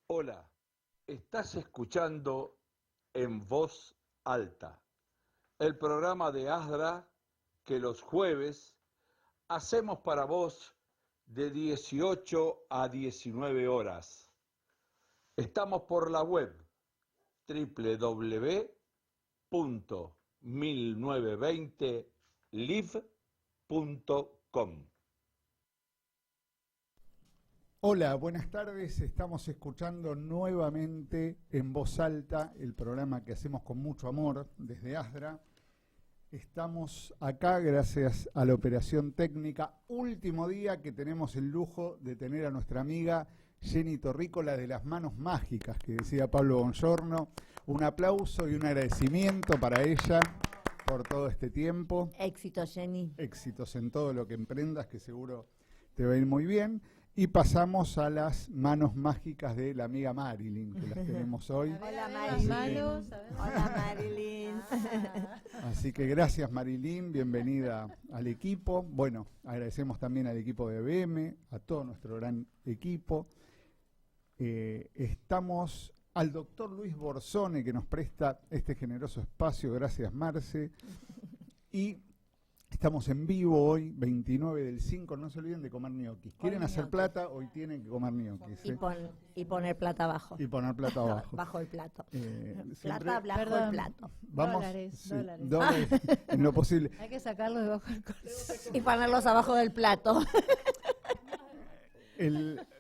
Hola, estás escuchando En Voz Alta, el programa de ASDRA que los jueves hacemos para vos de 18 a 19 horas. Estamos por la web www.1920live.com. Hola, buenas tardes. Estamos escuchando nuevamente En Voz Alta, el programa que hacemos con mucho amor desde ASDRA. Estamos acá gracias a la operación técnica. Último día que tenemos el lujo de tener a nuestra amiga Jenny Torrícola de las manos mágicas, que decía Pablo Bongiorno. Un aplauso y un agradecimiento para ella por todo este tiempo. Éxitos, Jenny. Éxitos en todo lo que emprendas, que seguro te va a ir muy bien. Y pasamos a las manos mágicas de la amiga Marilyn, que las tenemos hoy. Hola, Marilyn. Hola, Marilyn. Así que gracias, Marilyn, bienvenida al equipo. Bueno, agradecemos también al equipo de ABM, a todo nuestro gran equipo. Estamos al doctor Luis Borzone, que nos presta este generoso espacio, gracias, Marce. Y estamos en vivo hoy, 29 del 5, no se olviden de comer ñoquis. ¿Quieren hacer plata? Hoy tienen que comer ñoquis. Y poner plata abajo. Y poner plata abajo. Bajo el plato. Plata bajo el plato. Vamos, Dólares. En lo posible. Hay que sacarlos debajo del colchón. Y ponerlos abajo del plato.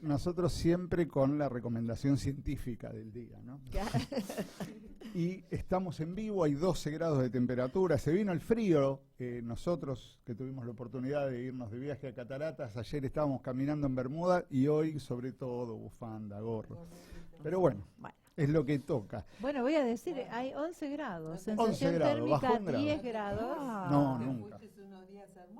Nosotros siempre con la recomendación científica del día, ¿no? Y estamos en vivo, hay 12 grados de temperatura, se vino el frío, nosotros que tuvimos la oportunidad de irnos de viaje a Cataratas, ayer estábamos caminando en Bermuda y hoy sobre todo bufanda, gorro. Pero bueno, es lo que toca. Bueno, voy a decir, hay 11 grados, 11 sensación grados, bajó térmica un grado. 10 grados. No, nunca.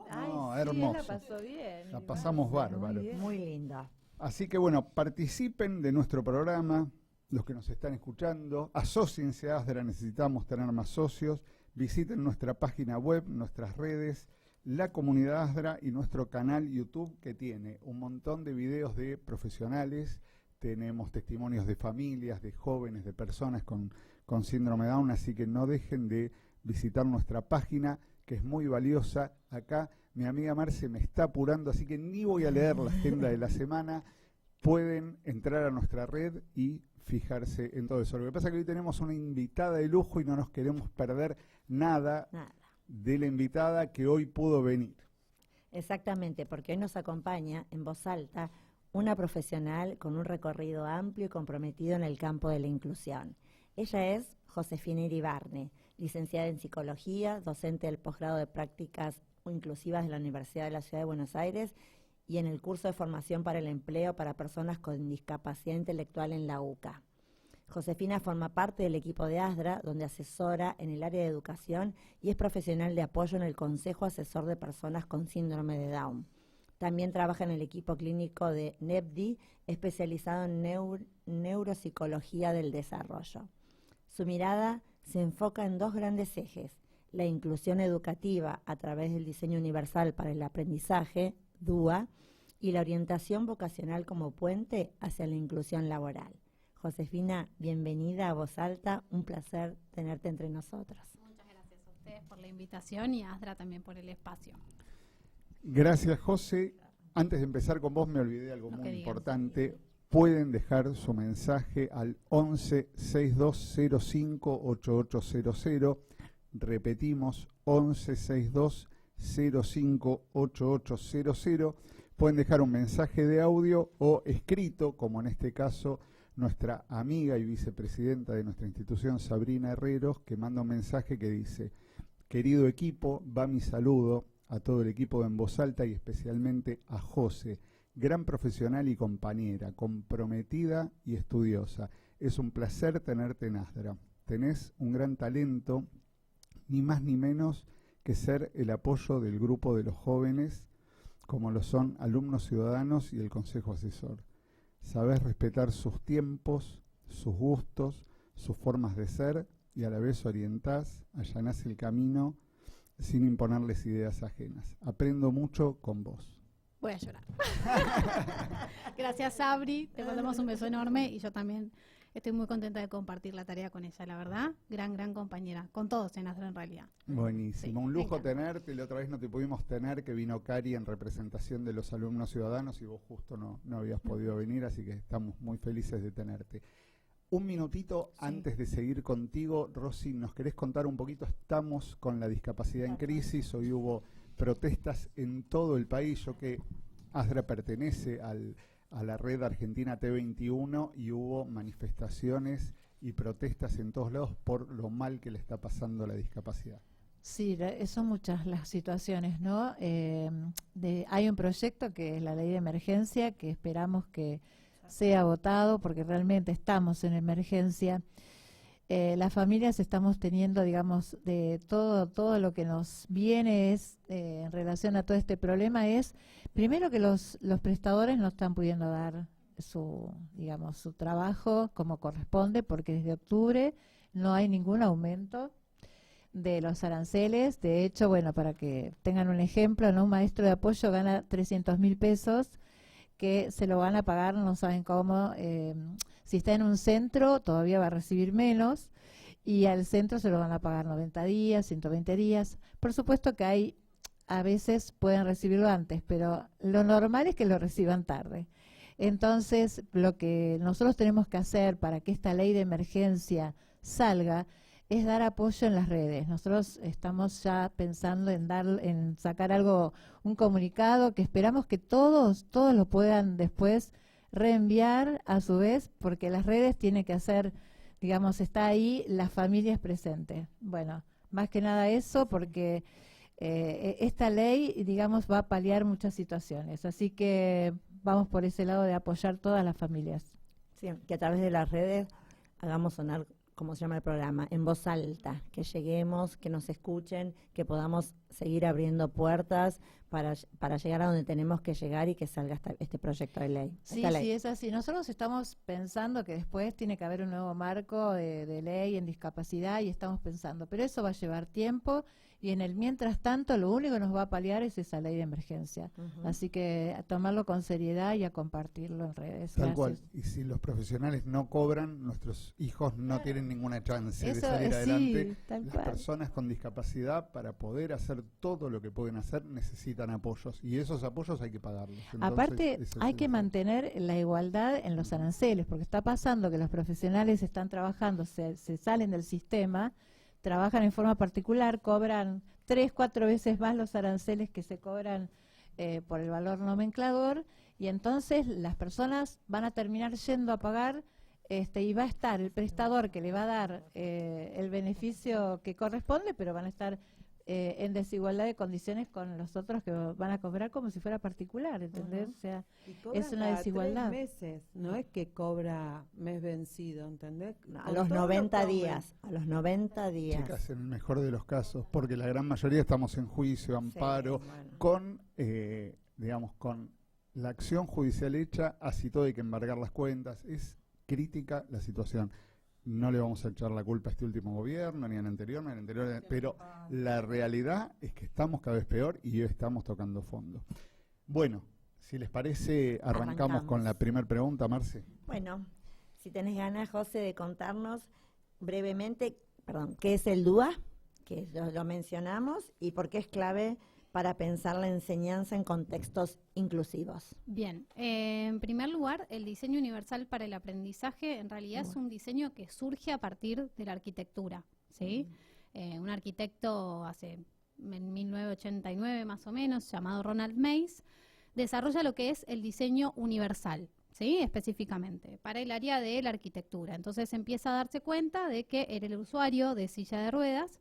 Ay, No, sí, hermoso. la pasó bien. La pasamos bárbaro. Muy linda. Así que bueno, participen de nuestro programa, los que nos están escuchando, asóciense a ASDRA, necesitamos tener más socios, visiten nuestra página web, nuestras redes, la comunidad ASDRA y nuestro canal YouTube que tiene un montón de videos de profesionales, tenemos testimonios de familias, de jóvenes, de personas con síndrome Down, así que no dejen de visitar nuestra página, que es muy valiosa. Acá mi amiga Marce me está apurando, así que ni voy a leer la agenda de la semana. Pueden entrar a nuestra red y fijarse en todo eso. Lo que pasa es que hoy tenemos una invitada de lujo y no nos queremos perder nada de la invitada que hoy pudo venir. Exactamente, porque hoy nos acompaña en voz alta una profesional con un recorrido amplio y comprometido en el campo de la inclusión. Ella es Josefina Iribarne, licenciada en Psicología, docente del posgrado de Prácticas Inclusivas de la Universidad de la Ciudad de Buenos Aires y en el curso de formación para el empleo para personas con discapacidad intelectual en la UCA. Josefina forma parte del equipo de ASDRA, donde asesora en el área de educación y es profesional de apoyo en el Consejo Asesor de Personas con Síndrome de Down. También trabaja en el equipo clínico de NEPDI, especializado en neuropsicología del desarrollo. Su mirada se enfoca en dos grandes ejes: la inclusión educativa a través del diseño universal para el aprendizaje, DUA, y la orientación vocacional como puente hacia la inclusión laboral. Josefina, bienvenida a Voz Alta, un placer tenerte entre nosotros. Muchas gracias a ustedes por la invitación y a ASDRA también por el espacio. Gracias, José. Antes de empezar con vos me olvidé algo muy importante. Pueden dejar su mensaje al 11 6205 8800. Repetimos, 11 6205 8800. Pueden dejar un mensaje de audio o escrito, como en este caso nuestra amiga y vicepresidenta de nuestra institución, Sabrina Herreros, que manda un mensaje que dice: querido equipo, va mi saludo a todo el equipo de En Voz Alta y especialmente a José, gran profesional y compañera, comprometida y estudiosa. Es un placer tenerte en ASDRA. Tenés un gran talento, ni más ni menos que ser el apoyo del grupo de los jóvenes, como lo son alumnos ciudadanos y el Consejo Asesor. Sabés respetar sus tiempos, sus gustos, sus formas de ser y a la vez orientás, allanás el camino sin imponerles ideas ajenas. Aprendo mucho con vos. Voy a llorar. Gracias, Sabri. Te mandamos un beso enorme y yo también estoy muy contenta de compartir la tarea con ella, la verdad. Gran compañera. Con todos en Asdra en realidad. Buenísimo, Sí, un me lujo encanta. tenerte. La otra vez no te pudimos tener, que vino Cari en representación de los alumnos ciudadanos y vos justo no habías podido venir, así que estamos muy felices de tenerte. Un minutito antes de seguir contigo, Rosy, ¿nos querés contar un poquito? Estamos con la discapacidad en crisis, hoy hubo protestas en todo el país, yo que ASDRA pertenece a la red argentina T21 y hubo manifestaciones y protestas en todos lados por lo mal que le está pasando a la discapacidad. Sí, son muchas las situaciones, ¿no? Hay un proyecto que es la ley de emergencia que esperamos que sea votado porque realmente estamos en emergencia. Las familias estamos teniendo, digamos, de todo lo que nos viene es en relación a todo este problema es, primero que los prestadores no están pudiendo dar su trabajo como corresponde porque desde octubre no hay ningún aumento de los aranceles. De hecho, bueno, para que tengan un ejemplo, ¿no? Un maestro de apoyo gana 300.000 pesos que se lo van a pagar, no saben cómo. Si está en un centro, todavía va a recibir menos, y al centro se lo van a pagar 90 días, 120 días. Por supuesto que a veces pueden recibirlo antes, pero lo normal es que lo reciban tarde. Entonces, lo que nosotros tenemos que hacer para que esta ley de emergencia salga es dar apoyo en las redes. Nosotros estamos ya pensando en sacar un comunicado que esperamos que todos lo puedan después reenviar a su vez, porque las redes tienen que hacer, digamos, está ahí las familias presentes. Bueno, más que nada eso, porque esta ley, digamos, va a paliar muchas situaciones. Así que vamos por ese lado de apoyar todas las familias. Sí, que a través de las redes hagamos sonar, como se llama el programa, en voz alta, que lleguemos, que nos escuchen, que podamos seguir abriendo puertas para llegar a donde tenemos que llegar y que salga este proyecto de ley. Sí, sí, es así. Nosotros estamos pensando que después tiene que haber un nuevo marco de ley en discapacidad y estamos pensando, pero eso va a llevar tiempo y en el mientras tanto lo único que nos va a paliar es esa ley de emergencia. Así que a tomarlo con seriedad y a compartirlo en redes. Tal Gracias. cual. Y si los profesionales no cobran, nuestros hijos no tienen ninguna chance de Eso salir es, adelante. sí, tal Las cual. personas con discapacidad, para poder hacer todo lo que pueden hacer, necesitan apoyos. Y esos apoyos hay que pagarlos. Entonces, Aparte, eso hay es que el- mantener la igualdad en los aranceles, porque está pasando que los profesionales están trabajando, se salen del sistema, trabajan en forma particular, cobran 3, 4 veces más los aranceles que se cobran por el valor nomenclador, y entonces las personas van a terminar yendo a pagar y va a estar el prestador que le va a dar el beneficio que corresponde, pero van a estar en desigualdad de condiciones con los otros que van a cobrar como si fuera particular, ¿entendés? O sea, Y cobra es una cada desigualdad. 3 meses, no es que cobra mes vencido, ¿entendés? No, a Con los todo 90 lo comen. días, a los 90 días. Chicas, en el mejor de los casos, porque la gran mayoría estamos en juicio, amparo, bueno. con, digamos, con la acción judicial hecha, así todo hay que embargar las cuentas. Es crítica la situación. No le vamos a echar la culpa a este último gobierno, ni al anterior, ni al anterior, pero la realidad es que estamos cada vez peor y estamos tocando fondo. Bueno, si les parece, arrancamos con la primera pregunta, Marce. Bueno, si tenés ganas, José, de contarnos brevemente, qué es el DUA, que lo mencionamos, y por qué es clave para pensar la enseñanza en contextos inclusivos. Bien, en primer lugar, el diseño universal para el aprendizaje en realidad es un diseño que surge a partir de la arquitectura, ¿sí? Un arquitecto en 1989 más o menos, llamado Ronald Mays, desarrolla lo que es el diseño universal, ¿sí? Específicamente, para el área de la arquitectura. Entonces empieza a darse cuenta de que era el usuario de silla de ruedas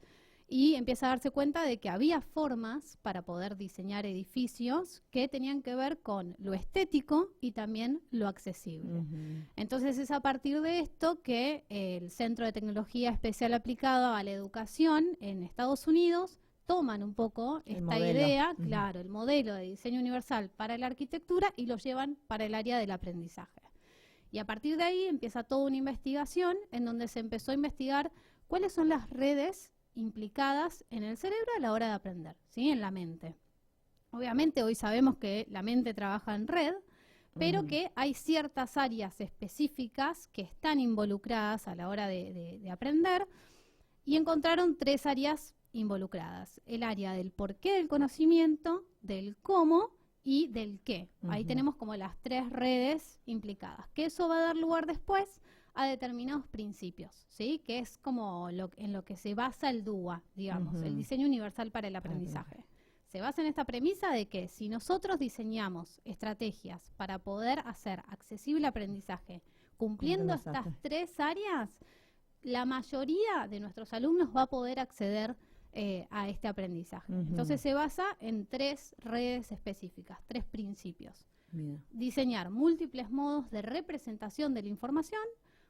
y empieza a darse cuenta de que había formas para poder diseñar edificios que tenían que ver con lo estético y también lo accesible. Entonces es a partir de esto que el Centro de Tecnología Especial Aplicada a la Educación en Estados Unidos toman un poco El esta modelo. idea, claro, el modelo de diseño universal para la arquitectura y lo llevan para el área del aprendizaje. Y a partir de ahí empieza toda una investigación en donde se empezó a investigar cuáles son las redes implicadas en el cerebro a la hora de aprender, ¿sí? En la mente. Obviamente hoy sabemos que la mente trabaja en red, pero que hay ciertas áreas específicas que están involucradas a la hora de aprender, y encontraron 3 áreas involucradas: el área del porqué del conocimiento, del cómo y del qué. Ahí tenemos como las 3 redes implicadas, que eso va a dar lugar después a determinados principios, ¿sí? Que es como en lo que se basa el DUA, digamos, el diseño universal para el aprendizaje. Se basa en esta premisa de que si nosotros diseñamos estrategias para poder hacer accesible el aprendizaje cumpliendo estas 3 áreas, la mayoría de nuestros alumnos va a poder acceder a este aprendizaje. Entonces se basa en 3 redes específicas, 3 principios. Mira. Diseñar múltiples modos de representación de la información,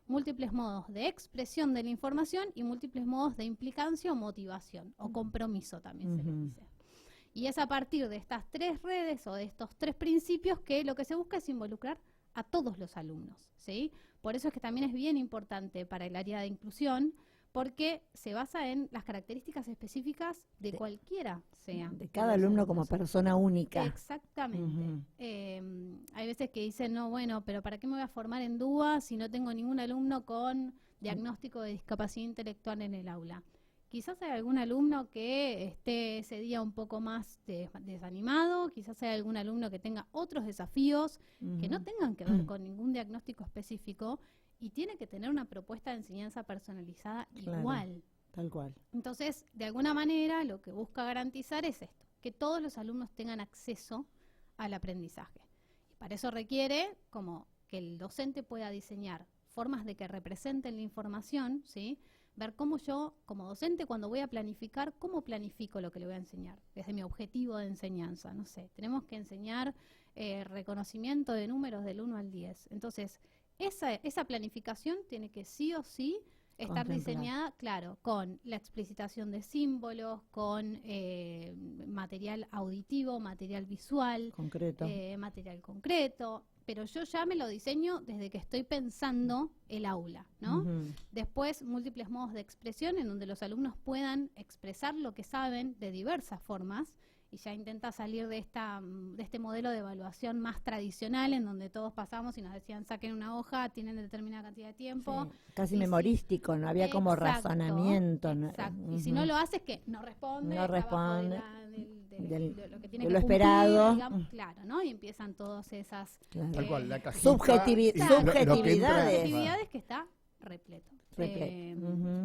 múltiples modos de expresión de la información y múltiples modos de implicancia o motivación o compromiso también se le dice. Y es a partir de estas 3 redes o de estos 3 principios que lo que se busca es involucrar a todos los alumnos, ¿sí? Por eso es que también es bien importante para el área de inclusión, porque se basa en las características específicas de cualquiera sea. De cada alumno como persona única. Exactamente. Hay veces que dicen, no, bueno, pero ¿para qué me voy a formar en DUA si no tengo ningún alumno con diagnóstico de discapacidad intelectual en el aula? Quizás hay algún alumno que esté ese día un poco más desanimado, quizás hay algún alumno que tenga otros desafíos que no tengan que ver con ningún diagnóstico específico, y tiene que tener una propuesta de enseñanza personalizada igual. Tal cual. Entonces, de alguna manera, lo que busca garantizar es esto, que todos los alumnos tengan acceso al aprendizaje. Y para eso requiere como que el docente pueda diseñar formas de que representen la información, ¿sí? Ver cómo yo, como docente, cuando voy a planificar, cómo planifico lo que le voy a enseñar, desde mi objetivo de enseñanza. No sé, tenemos que enseñar reconocimiento de números del 1 al 10. Entonces, esa planificación tiene que sí o sí estar diseñada, claro, con la explicitación de símbolos, con material auditivo, material visual, material concreto, pero yo ya me lo diseño desde que estoy pensando el aula, ¿no? Después, múltiples modos de expresión en donde los alumnos puedan expresar lo que saben de diversas formas, y ya intenta salir de este modelo de evaluación más tradicional en donde todos pasamos y nos decían saquen una hoja, tienen determinada cantidad de tiempo. Sí, casi memorístico, no había como razonamiento. Exacto. Y si no lo haces, que no responde. No responde. De lo que tiene de que lo cumplir, esperado. digamos, claro, ¿no? Y empiezan todas esas Tal cual, la cajita, subjetividades que está repleto.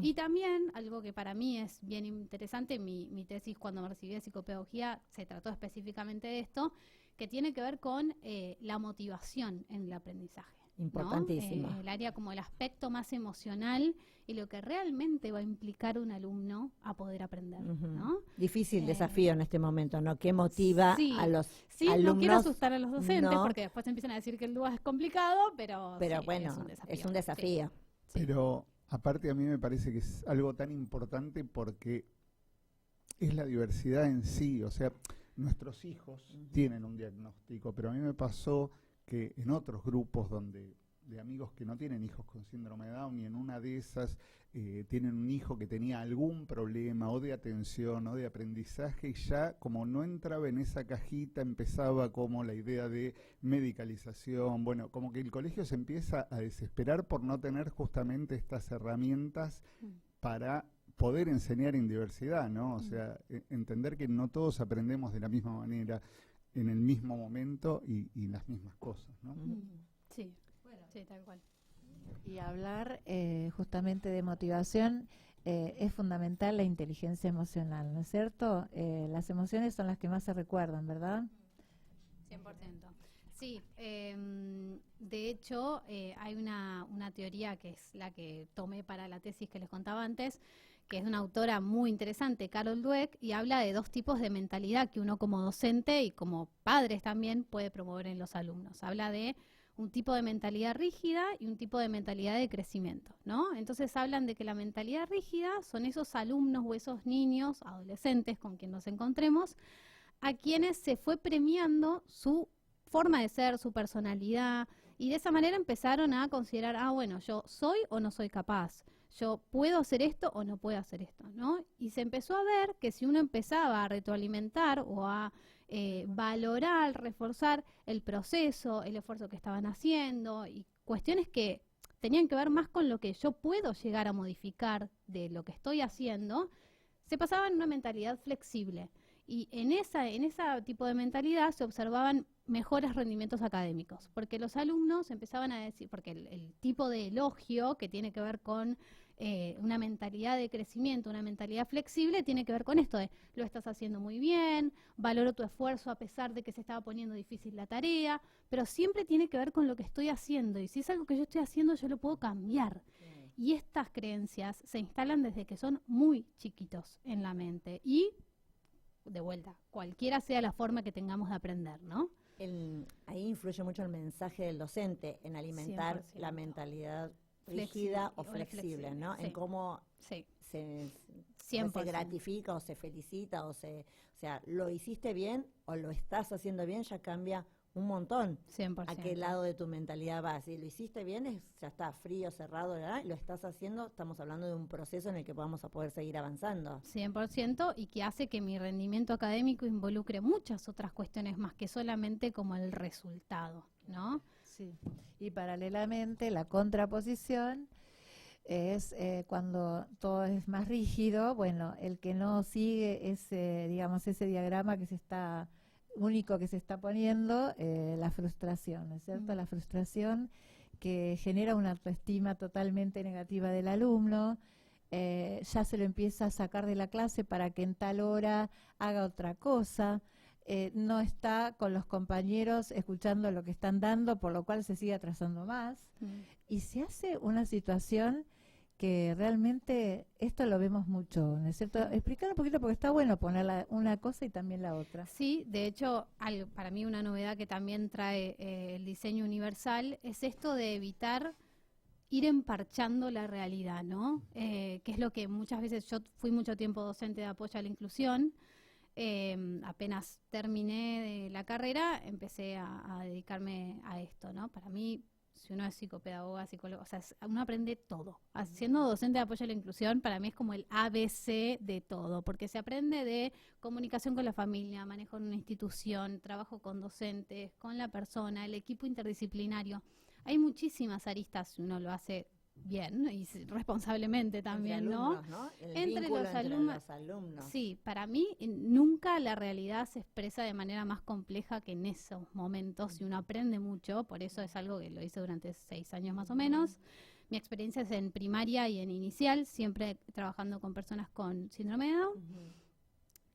Y también algo que para mí es bien interesante, mi tesis cuando me recibí de psicopedagogía se trató específicamente de esto, que tiene que ver con la motivación en el aprendizaje. Importantísimo. El área como el aspecto más emocional y lo que realmente va a implicar un alumno a poder aprender, ¿no? Difícil desafío en este momento, ¿no? ¿Qué motiva a los alumnos? No quiero asustar a los docentes porque después empiezan a decir que el DUA es complicado, pero bueno, es un desafío. Sí. Pero aparte a mí me parece que es algo tan importante porque es la diversidad en sí. O sea, nuestros hijos tienen un diagnóstico, pero a mí me pasó que en otros grupos de amigos que no tienen hijos con síndrome de Down, y en una de esas tienen un hijo que tenía algún problema o de atención o de aprendizaje, y ya como no entraba en esa cajita, empezaba como la idea de medicalización. Bueno, como que el colegio se empieza a desesperar por no tener justamente estas herramientas para poder enseñar en diversidad, ¿no? O sea, entender que no todos aprendemos de la misma manera, en el mismo momento y las mismas cosas, ¿no? Sí, sí, tal cual. Y hablar justamente de motivación, es fundamental la inteligencia emocional, ¿no es cierto? Las emociones son las que más se recuerdan, ¿verdad? 100%. Sí, de hecho hay una teoría que es la que tomé para la tesis que les contaba antes, que es de una autora muy interesante, Carol Dweck, y habla de 2 tipos de mentalidad que uno como docente y como padres también puede promover en los alumnos. Habla de un tipo de mentalidad rígida y un tipo de mentalidad de crecimiento, ¿no? Entonces hablan de que la mentalidad rígida son esos alumnos o esos niños, adolescentes con quien nos encontremos, a quienes se fue premiando su forma de ser, su personalidad, y de esa manera empezaron a considerar, bueno, yo soy o no soy capaz, yo puedo hacer esto o no puedo hacer esto, ¿no? Y se empezó a ver que si uno empezaba a retroalimentar o a valorar, reforzar el proceso, el esfuerzo que estaban haciendo y cuestiones que tenían que ver más con lo que yo puedo llegar a modificar de lo que estoy haciendo, se pasaba en una mentalidad flexible. Y en ese tipo de mentalidad se observaban mejores rendimientos académicos, porque los alumnos empezaban a decir, porque el tipo de elogio que tiene que ver con una mentalidad de crecimiento, una mentalidad flexible, tiene que ver con esto de lo estás haciendo muy bien, valoro tu esfuerzo a pesar de que se estaba poniendo difícil la tarea, pero siempre tiene que ver con lo que estoy haciendo, y si es algo que yo estoy haciendo, yo lo puedo cambiar. Y estas creencias se instalan desde que son muy chiquitos en la mente, y de vuelta, cualquiera sea la forma que tengamos de aprender, ¿no? Ahí influye mucho el mensaje del docente en alimentar 100%. la mentalidad rígida o flexible, ¿no? Sí. En cómo Sí. se 100%. gratifica o se felicita o sea, lo hiciste bien o lo estás haciendo bien, ya cambia un montón 100%. a qué lado de tu mentalidad vas. Si lo hiciste bien, ya está frío, cerrado, ¿verdad? Lo estás haciendo, estamos hablando de un proceso en el que vamos a poder seguir avanzando. 100%, y que hace que mi rendimiento académico involucre muchas otras cuestiones más que solamente como el resultado, ¿no? Sí. Y paralelamente la contraposición es cuando todo es más rígido, bueno, el que no sigue ese, digamos, ese diagrama único que se está poniendo, la frustración, ¿no es cierto? La frustración que genera una autoestima totalmente negativa del alumno, ya se lo empieza a sacar de la clase para que en tal hora haga otra cosa, no está con los compañeros escuchando lo que están dando, por lo cual se sigue atrasando más, y se hace una situación que realmente esto lo vemos mucho, ¿no es cierto? Explicar un poquito, porque está bueno poner una cosa y también la otra. Sí, de hecho, para mí una novedad que también trae el diseño universal es esto de evitar ir emparchando la realidad, ¿no? Que es lo que muchas veces, yo fui mucho tiempo docente de apoyo a la inclusión, apenas terminé de la carrera, empecé a dedicarme a esto, ¿no? Para mí, si uno es psicopedagoga, psicólogo, o sea, uno aprende todo. Siendo docente de apoyo a la inclusión, para mí es como el ABC de todo, porque se aprende de comunicación con la familia, manejo en una institución, trabajo con docentes, con la persona, el equipo interdisciplinario. Hay muchísimas aristas si uno lo hace bien y responsablemente también, entre ¿no? alumnos, ¿no? El Entre vínculo los alumnos. los alumnos. Sí, para mí nunca la realidad se expresa de manera más compleja que en esos momentos y uno aprende mucho, por eso es algo que lo hice durante 6 años más o menos. Mi experiencia es en primaria y en inicial, siempre trabajando con personas con síndrome de Down.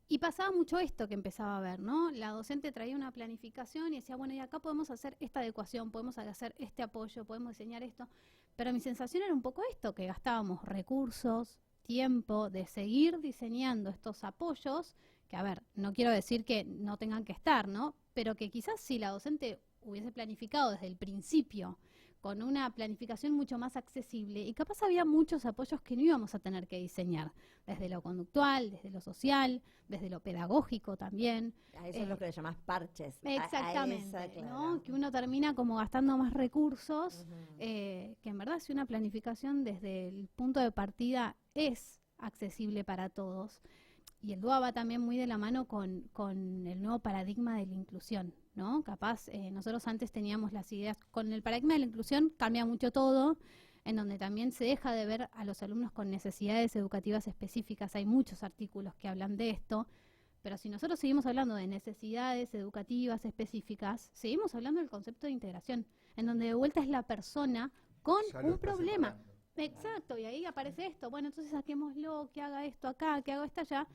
Y pasaba mucho esto que empezaba a ver, ¿no? La docente traía una planificación y decía, bueno, y acá podemos hacer esta adecuación, podemos hacer este apoyo, podemos diseñar esto. Pero mi sensación era un poco esto, que gastábamos recursos, tiempo de seguir diseñando estos apoyos, que a ver, no quiero decir que no tengan que estar, ¿no? Pero que quizás si la docente hubiese planificado desde el principio, con una planificación mucho más accesible, y capaz había muchos apoyos que no íbamos a tener que diseñar, desde lo conductual, desde lo social, desde lo pedagógico también. A eso es lo que le llamás parches. Exactamente, a esa, claro. ¿no? Que uno termina como gastando más recursos, que en verdad si una planificación desde el punto de partida es accesible para todos. Y el DUA va también muy de la mano con el nuevo paradigma de la inclusión, ¿no? Capaz, nosotros antes teníamos las ideas, con el paradigma de la inclusión cambia mucho todo, en donde también se deja de ver a los alumnos con necesidades educativas específicas. Hay muchos artículos que hablan de esto, pero si nosotros seguimos hablando de necesidades educativas específicas, seguimos hablando del concepto de integración, en donde de vuelta es la persona con Ya lo un estás problema. separando. Exacto, y ahí aparece esto, bueno, entonces saquémoslo, que haga esto acá, que haga esto allá,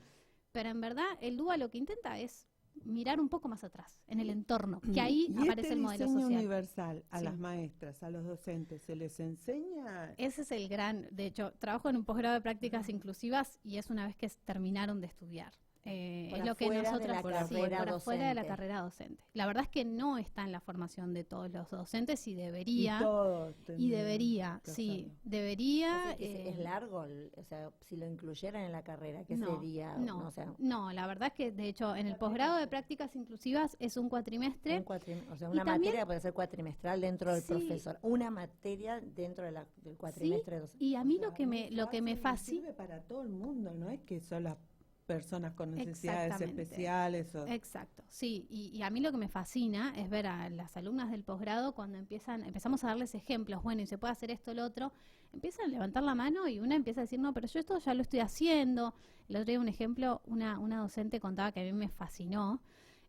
pero en verdad el DUA lo que intenta es mirar un poco más atrás, en el entorno, que ahí ¿Y aparece este el modelo diseño social. universal a Sí. las maestras, a los docentes, se les enseña? Ese es el gran, de hecho, trabajo en un posgrado de prácticas inclusivas y es una vez que terminaron de estudiar. Por Es lo que afuera de nosotros la sí, carrera por afuera de la docente. carrera docente. La verdad es que no está en la formación de todos los docentes y debería. Y todos Y tendrían debería, que sí, hacerlo. debería. O sea, que es largo, o sea, si lo incluyeran en la carrera, ¿qué no, sería? no, O sea, no, la verdad es que de hecho en el posgrado de prácticas inclusivas es un cuatrimestre. o sea, Y una también- materia puede ser cuatrimestral dentro del Sí. profesor, una materia dentro de del cuatrimestre. Y a mí O sea, lo que me muy fácil y fascina, sirve para todo el mundo, no es que solo personas con necesidades Exactamente. especiales. Exacto, sí, y a mí lo que me fascina es ver a las alumnas del posgrado cuando empezamos a darles ejemplos, bueno, y se puede hacer esto, lo otro, empiezan a levantar la mano y una empieza a decir, no, pero yo esto ya lo estoy haciendo. El otro día un ejemplo, una docente contaba que a mí me fascinó,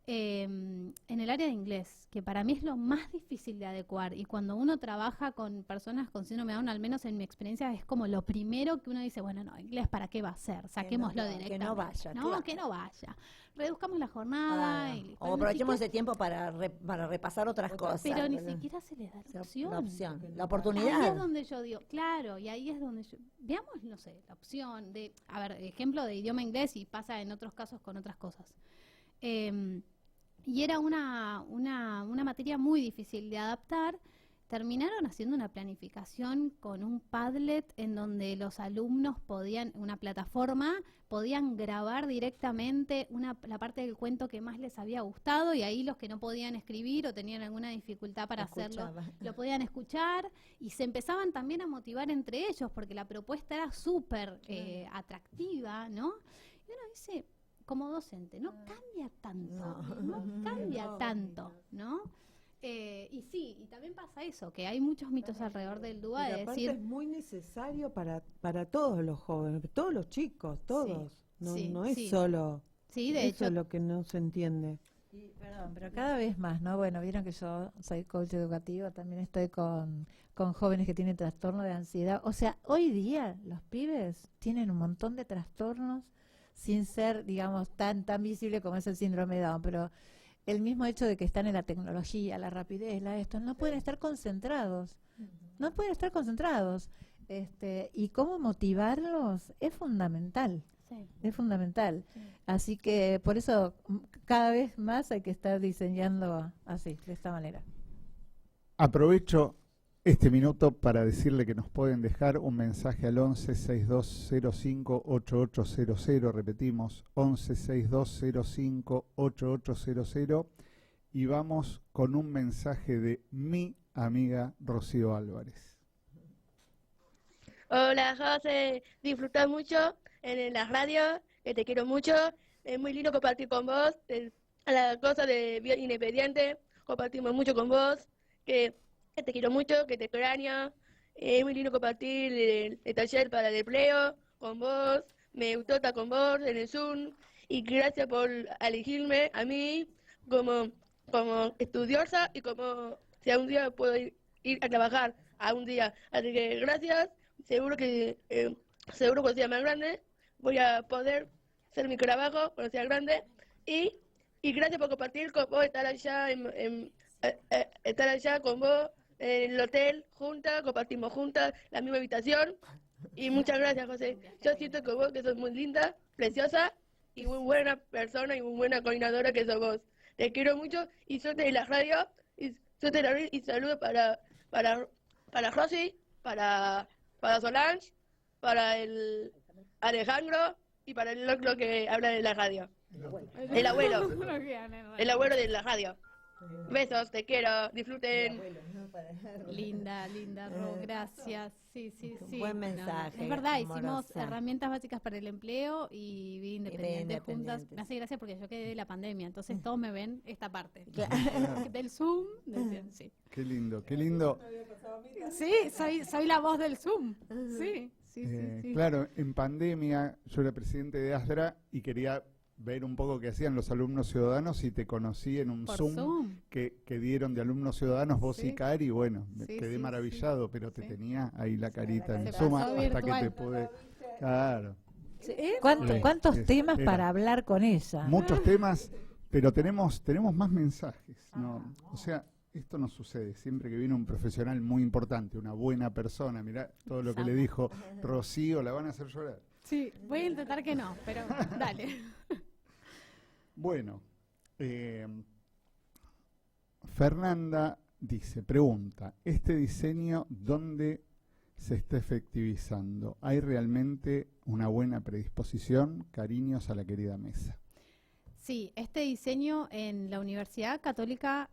en el área de inglés, que para mí es lo más difícil de adecuar, y cuando uno trabaja con personas con síndrome de Down, al menos en mi experiencia, es como lo primero que uno dice, bueno, no, inglés ¿para qué va a ser? Saquémoslo directamente. Que no vaya, No, claro. que no vaya. Reduzcamos la jornada. Claro. Y listo. O aprovechemos ese tiempo para repasar otras cosas. Pero ni ¿verdad? siquiera se les da la opción. La opción, la Ahí es oportunidad. donde yo digo, claro, y ahí es donde yo, veamos, no sé, la opción de, a ver, ejemplo de idioma inglés, y pasa en otros casos con otras cosas. Y era una materia muy difícil de adaptar. Terminaron haciendo una planificación con un Padlet en donde los alumnos una plataforma, podían grabar directamente la parte del cuento que más les había gustado, y ahí los que no podían escribir o tenían alguna dificultad para hacerlo, lo podían escuchar, y se empezaban también a motivar entre ellos porque la propuesta era súper atractiva, ¿no? Y uno dice, como docente, no cambia tanto, no cambia tanto, ¿no? Y sí, y también pasa eso, que hay muchos mitos alrededor del DUA Pero de aparte decir, es muy necesario para todos los jóvenes, todos los chicos, todos. No, sí, no es sí. solo sí, de eso hecho, es lo que no se entiende. Perdón, pero cada vez más, ¿no? Bueno, vieron que yo soy coach educativo, también estoy con jóvenes que tienen trastorno de ansiedad. O sea, hoy día los pibes tienen un montón de trastornos sin ser, digamos, tan visible como es el síndrome de Down, pero el mismo hecho de que están en la tecnología, la rapidez, no pueden estar concentrados, no pueden estar concentrados. Y cómo motivarlos es fundamental. sí. Es fundamental. Así que por eso cada vez más hay que estar diseñando así, de esta manera. Aprovecho este minuto para decirle que nos pueden dejar un mensaje al 11 6205 8800, repetimos, 11 6205 8800, y vamos con un mensaje de mi amiga Rocío Álvarez. Hola José, disfrutas mucho en la radio, que te quiero mucho, es muy lindo compartir con vos, a la cosa de Bien Independiente, compartimos mucho con vos, que te quiero mucho, que te extraño, es muy lindo compartir el taller para el empleo con vos, me gustó estar con vos en el Zoom, y gracias por elegirme a mí como estudiosa y como si algún día puedo ir a trabajar a un día, así que gracias. Seguro que cuando sea más grande voy a poder hacer mi trabajo cuando sea grande, y gracias por compartir con vos, estar allá con vos en el hotel juntas, compartimos juntas la misma habitación, y muchas gracias José. Yo siento que vos que sos muy linda, preciosa y muy buena persona y muy buena coordinadora que sos vos. Te quiero mucho y suerte en la radio, y suerte en la radio, y saludos para Rosy, para Solange, para el Alejandro y para el otro que habla en la radio. El abuelo. El abuelo de la radio. Besos, te quiero, disfruten. Linda, Ro, gracias. Sí. Buen mensaje, Es verdad, hicimos amorosa. herramientas básicas para el empleo y Vida Independiente juntas. Independiente. Me hace gracia porque yo quedé de la pandemia, entonces todos me ven esta parte. Claro. Del Zoom, decían, sí. Qué lindo, qué lindo. Sí, soy la voz del Zoom. Sí. Claro, en pandemia yo era presidente de ASDRA y quería ver un poco qué hacían los alumnos ciudadanos, y te conocí en un Por Zoom, Zoom. Que dieron de alumnos ciudadanos, vos Sí. y Cari, bueno, me Sí, quedé sí, maravillado, pero te sí. tenía ahí la carita en Se Zoom pasó hasta que virtual. te pude... Claro, ¿Cuántos Sí, temas era. para hablar con ella? muchos temas, pero tenemos más mensajes, ¿no? O sea, esto no sucede siempre que viene un profesional muy importante, una buena persona. Mirá todo lo que le dijo Rocío, la van a hacer llorar. Sí, voy a intentar que no, pero dale. Bueno, Fernanda pregunta, ¿este diseño dónde se está efectivizando? ¿Hay realmente una buena predisposición? Cariños a la querida mesa. Sí, este diseño en la Universidad Católica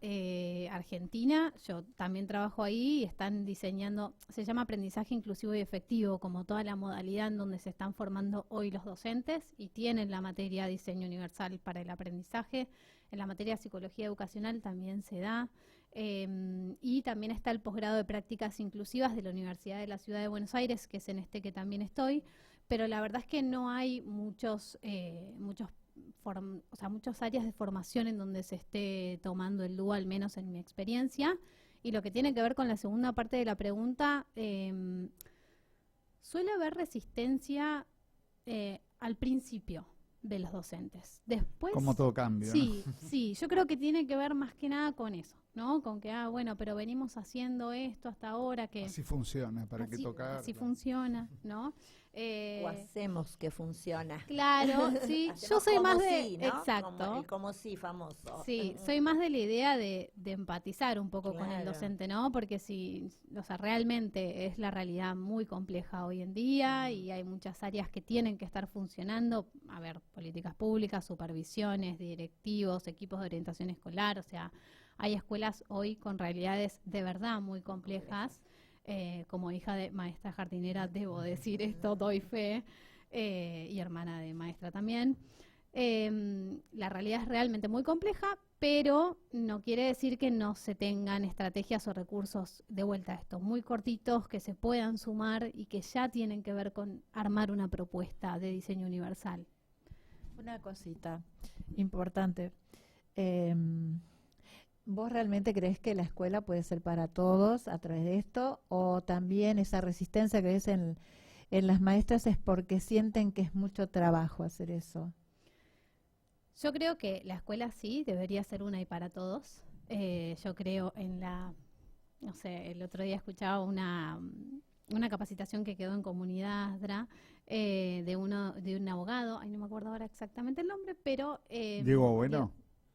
Argentina, yo también trabajo ahí y están diseñando, se llama aprendizaje inclusivo y efectivo, como toda la modalidad en donde se están formando hoy los docentes y tienen la materia diseño universal para el aprendizaje. En la materia psicología educacional también se da. Y también está el posgrado de prácticas inclusivas de la Universidad de la Ciudad de Buenos Aires, que es en este que también estoy, pero la verdad es que no hay muchas áreas de formación en donde se esté tomando el DUA, al menos en mi experiencia. Y lo que tiene que ver con la segunda parte de la pregunta, suele haber resistencia al principio de los docentes. Después, Como todo cambio, sí, sí, yo creo que tiene que ver más que nada con eso, ¿no? Con que, bueno, pero venimos haciendo esto hasta ahora, que Así funciona, ¿para qué tocar? así funciona, ¿no? O hacemos que funciona. Claro, sí, yo Hacemos soy como más de, sí, ¿no? exacto, Como sí famoso. sí, soy más de la idea de empatizar un poco con el Claro. docente, ¿no? Porque si, o sea, realmente es la realidad muy compleja hoy en día y hay muchas áreas que tienen que estar funcionando, a ver, políticas públicas, supervisiones, directivos, equipos de orientación escolar, o sea, hay escuelas hoy con realidades de verdad muy complejas. Como hija de maestra jardinera debo decir esto, doy fe, y hermana de maestra también. La realidad es realmente muy compleja, pero no quiere decir que no se tengan estrategias o recursos de vuelta a esto, muy cortitos, que se puedan sumar y que ya tienen que ver con armar una propuesta de diseño universal. Una cosita importante. ¿Vos realmente crees que la escuela puede ser para todos a través de esto? ¿O también esa resistencia que ves en las maestras es porque sienten que es mucho trabajo hacer eso? Yo creo que la escuela sí debería ser una y para todos. Yo creo en no sé, el otro día escuchaba una capacitación que quedó en Comunidad ASDRA de un abogado, ay, no me acuerdo ahora exactamente el nombre, pero... Diego Bueno.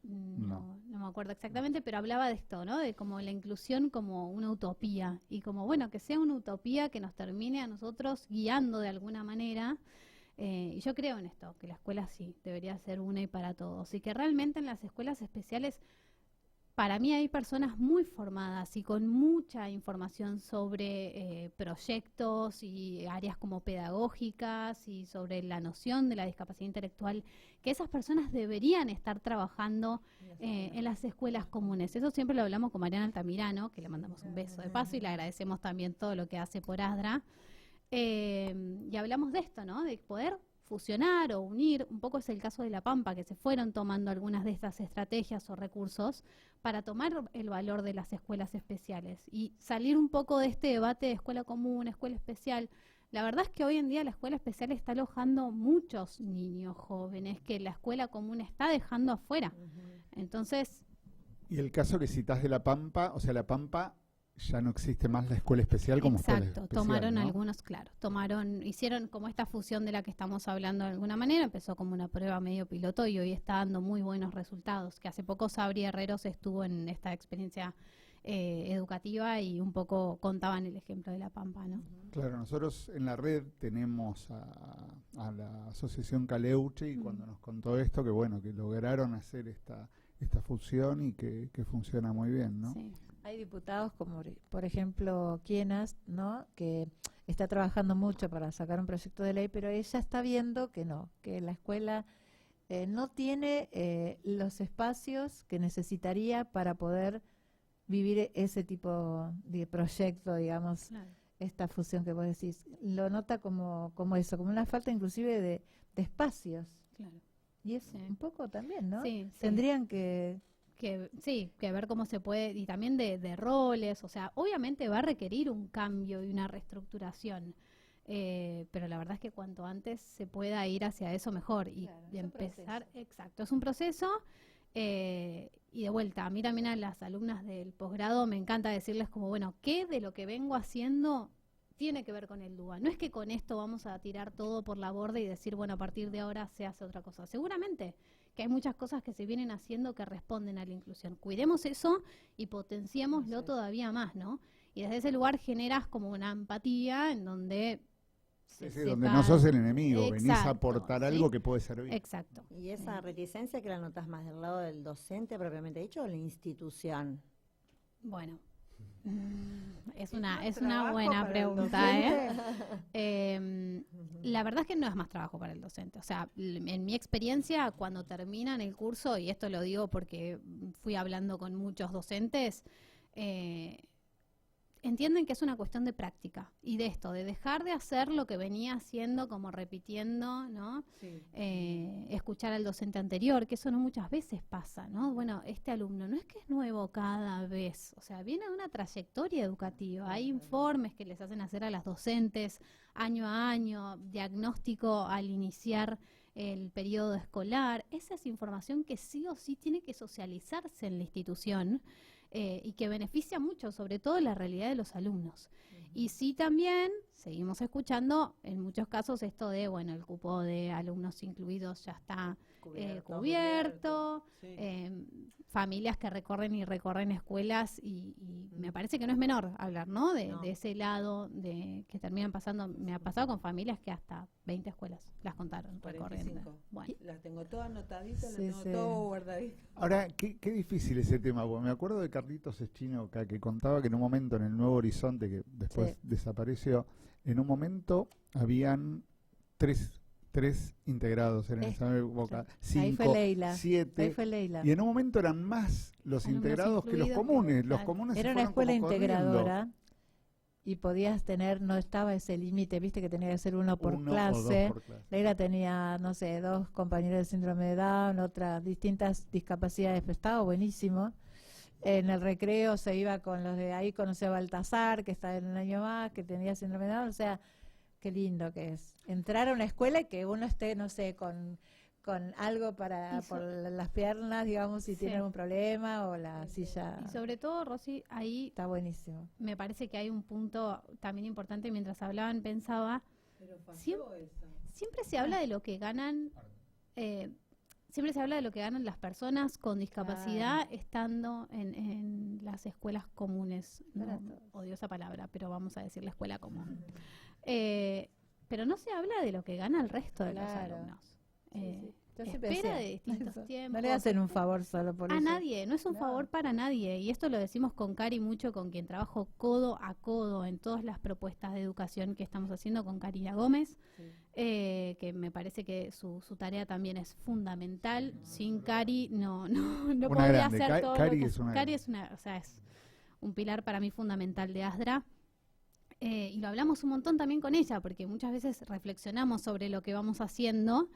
No me acuerdo exactamente, pero hablaba de esto, ¿no? De como la inclusión como una utopía y como, bueno, que sea una utopía que nos termine a nosotros guiando de alguna manera. Y yo creo en esto, que la escuela sí debería ser una y para todos y que realmente en las escuelas especiales para mí hay personas muy formadas y con mucha información sobre proyectos y áreas como pedagógicas y sobre la noción de la discapacidad intelectual, que esas personas deberían estar trabajando en las escuelas comunes. Eso siempre lo hablamos con Mariana Altamirano, que le mandamos un beso de paso y le agradecemos también todo lo que hace por ASDRA. Y hablamos de esto, ¿no? De poder fusionar o unir, un poco es el caso de La Pampa, que se fueron tomando algunas de estas estrategias o recursos para tomar el valor de las escuelas especiales y salir un poco de este debate de escuela común, escuela especial. La verdad es que hoy en día la escuela especial está alojando muchos niños jóvenes que la escuela común está dejando afuera. Entonces... Y el caso que citás de La Pampa, o sea, La Pampa ya no existe más la escuela especial como escuela especial, tomaron ¿no? algunos, claro, hicieron como esta fusión de la que estamos hablando de alguna manera, empezó como una prueba medio piloto y hoy está dando muy buenos resultados, que hace poco Sabri Herreros estuvo en esta experiencia educativa y un poco contaban el ejemplo de La Pampa, ¿no? Claro, nosotros en la red tenemos a la asociación Caleuche y cuando nos contó esto, que bueno, que lograron hacer esta fusión y que funciona muy bien, ¿no? Sí. Hay diputados como, por ejemplo, Quienas, ¿no? Que está trabajando mucho para sacar un proyecto de ley, pero ella está viendo que no, que la escuela no tiene los espacios que necesitaría para poder vivir ese tipo de proyecto, digamos, Claro. esta fusión que vos decís. Lo nota como eso, como una falta inclusive de espacios. Claro. Y es Sí. un poco también, ¿no? Sí, sí. Tendrían que... que ver cómo se puede, y también de roles, o sea, obviamente va a requerir un cambio y una reestructuración, pero la verdad es que cuanto antes se pueda ir hacia eso mejor y Claro, de es un empezar, proceso. exacto, es un proceso, y de vuelta, a mí también a las alumnas del posgrado me encanta decirles como, bueno, ¿qué de lo que vengo haciendo tiene que ver con el DUA? No es que con esto vamos a tirar todo por la borda y decir, bueno, a partir de ahora se hace otra cosa. Seguramente que hay muchas cosas que se vienen haciendo que responden a la inclusión. Cuidemos eso y potenciémoslo todavía más, ¿no? Y desde ese lugar generas como una empatía en donde se Sí, donde no sos el enemigo, venís a Exacto, aportar ¿sí? algo que puede servir. Exacto. ¿Y esa reticencia que la notas más del lado del docente propiamente dicho o la institución? Bueno, es ¿Es una, más es una trabajo buena para el pregunta, ¿eh? docente? La verdad es que no es más trabajo para el docente. O sea, en mi experiencia, cuando terminan el curso, y esto lo digo porque fui hablando con muchos docentes, entienden que es una cuestión de práctica y de esto, de dejar de hacer lo que venía haciendo, como repitiendo, ¿no? Sí. Escuchar al docente anterior, que eso no muchas veces pasa, ¿no? Bueno, este alumno no es que es nuevo cada vez, o sea, viene de una trayectoria educativa, hay informes que les hacen hacer a las docentes año a año, diagnóstico al iniciar el periodo escolar, esa es información que sí o sí tiene que socializarse en la institución. Y que beneficia mucho, sobre todo la realidad de los alumnos. Y sí también seguimos escuchando, en muchos casos, esto de, bueno, el cupo de alumnos incluidos ya está cubierto, Sí. familias que recorren y recorren escuelas y me parece que no es menor hablar, ¿no? De ese lado de que terminan pasando, me ha pasado con familias que hasta 20 escuelas las contaron 45. recorriendo. Bueno. Las tengo todas anotaditas, Sí, las tengo sí. todo guardadito. Ahora, qué difícil ese tema, porque me acuerdo de Carlitos Eschino acá, que contaba que en un momento en el Nuevo Horizonte, que después Sí. desapareció, en un momento habían tres integrados en esa época, Ahí fue 5, Leila. Ahí 7, fue Leila. y en un momento eran más los Alumnos integrados que los incluidos, comunes. Los claro. comunes Era se una fueron escuela como corriendo. integradora y podías tener, no estaba ese límite, viste que tenía que ser uno por Uno o clase. dos por clase. Leila tenía, no sé, 2 compañeros de síndrome de Down, otras distintas discapacidades, pero estaba buenísimo. En el recreo se iba con los de ahí, conocí a Baltasar, que estaba en un año más, que tenía síndrome de Down, o sea, qué lindo que es. Entrar a una escuela y que uno esté, no sé, con algo para por las piernas, digamos, si Sí. tiene algún problema o la silla. Y sobre todo, Rosy, ahí Está buenísimo. me parece que hay un punto también importante. Mientras hablaban pensaba, Pero falló Siempre- eso. siempre se habla de lo que ganan, siempre se habla de lo que ganan las personas con discapacidad estando en las escuelas comunes. Para No, todos. odio esa palabra, pero vamos a decir la escuela común. Pero no se habla de lo que gana el resto de los Claro. alumnos. Yo siempre Espera decía, de distintos eso. tiempos. No le hacen un favor solo por A eso. nadie, no es un No. favor para nadie. Y esto lo decimos con Cari mucho, con quien trabajo codo a codo en todas las propuestas de educación que estamos haciendo con Karina Gómez, que me parece que su tarea también es fundamental. Sin Cari no podría grande. hacer todo Cari lo que es una Cari grande. es un pilar para mí fundamental de ASDRA. Y lo hablamos un montón también con ella, porque muchas veces reflexionamos sobre lo que vamos haciendo.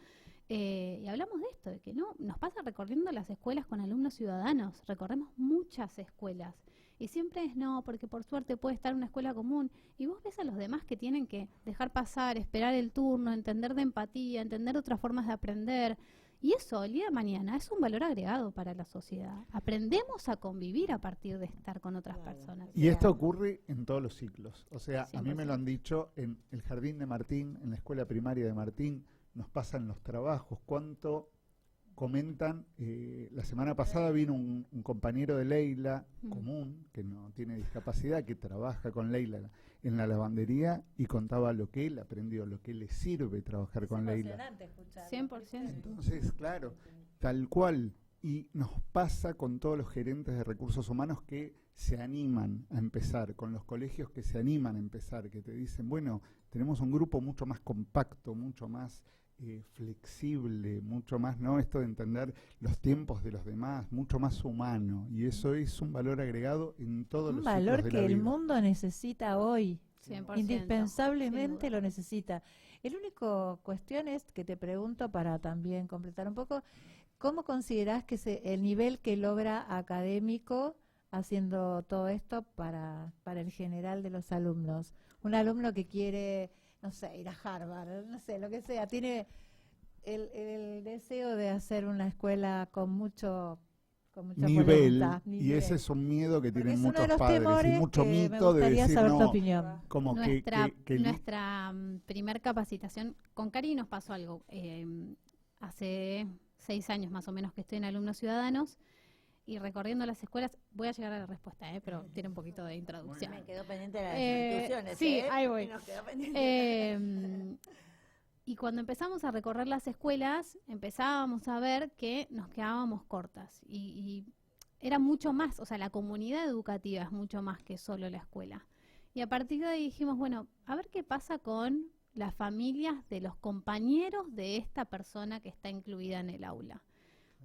Y hablamos de esto, de que no nos pasa recorriendo las escuelas con alumnos ciudadanos, recorremos muchas escuelas y siempre es no, porque por suerte puede estar una escuela común y vos ves a los demás que tienen que dejar pasar, esperar el turno, entender de empatía, entender otras formas de aprender y eso el día de mañana es un valor agregado para la sociedad. Aprendemos a convivir a partir de estar con otras personas. Y esto ocurre en todos los ciclos. O sea, a mí me 100%. lo han dicho en el jardín de Martín, en la escuela primaria de Martín, nos pasan los trabajos, cuánto comentan. La semana pasada vino un compañero de Leila, común, que no tiene discapacidad, que trabaja con Leila en la lavandería y contaba lo que él aprendió, lo que le sirve trabajar con Leila. 100%. Entonces, claro, tal cual. Y nos pasa con todos los gerentes de recursos humanos que se animan a empezar, con los colegios que se animan a empezar, que te dicen, bueno, tenemos un grupo mucho más compacto, mucho más flexible, mucho más, ¿no? Esto de entender los tiempos de los demás, mucho más humano. Y eso es un valor agregado en todos Un los valor ciclos de que la el vida. mundo necesita hoy. 100%. Indispensablemente Sin duda. lo necesita. El único cuestión es que te pregunto para también completar un poco, ¿cómo considerás que el nivel que logra académico haciendo todo esto para el general de los alumnos? Un alumno que quiere, no sé, ir a Harvard, no sé, lo que sea, tiene el deseo de hacer una escuela con mucha Nivel, voluntad, y nivel. ese es un miedo que Porque tienen es uno de muchos los padres y temores mucho que me mito de gustaría decir saber tu no, opinión. como Nuestra primer capacitación, con Cari nos pasó algo. Hace 6 años más o menos que estoy en Alumnos Ciudadanos y recorriendo las escuelas, voy a llegar a la respuesta, pero tiene un poquito de introducción. Me quedó pendiente de las instituciones. Sí, ahí voy. Nos quedó pendiente. Y cuando empezamos a recorrer las escuelas, empezábamos a ver que nos quedábamos cortas. Y era mucho más, o sea, la comunidad educativa es mucho más que solo la escuela. Y a partir de ahí dijimos, bueno, a ver qué pasa con las familias de los compañeros de esta persona que está incluida en el aula.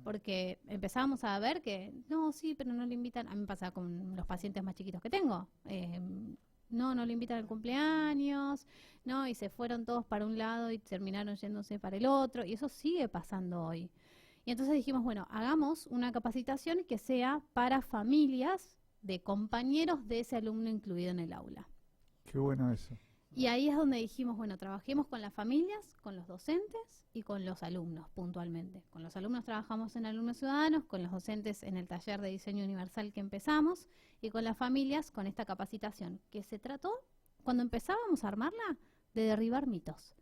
Porque empezábamos a ver que, no, sí, pero no le invitan, a mí me pasa con los pacientes más chiquitos que tengo, no le invitan al cumpleaños, no, y se fueron todos para un lado y terminaron yéndose para el otro, y eso sigue pasando hoy. Y entonces dijimos, bueno, hagamos una capacitación que sea para familias de compañeros de ese alumno incluido en el aula. Qué bueno eso. Y ahí es donde dijimos, bueno, trabajemos con las familias, con los docentes y con los alumnos puntualmente. Con los alumnos trabajamos en Alumnos Ciudadanos, con los docentes en el taller de diseño universal que empezamos y con las familias con esta capacitación, que se trató, cuando empezábamos a armarla, de derribar mitos.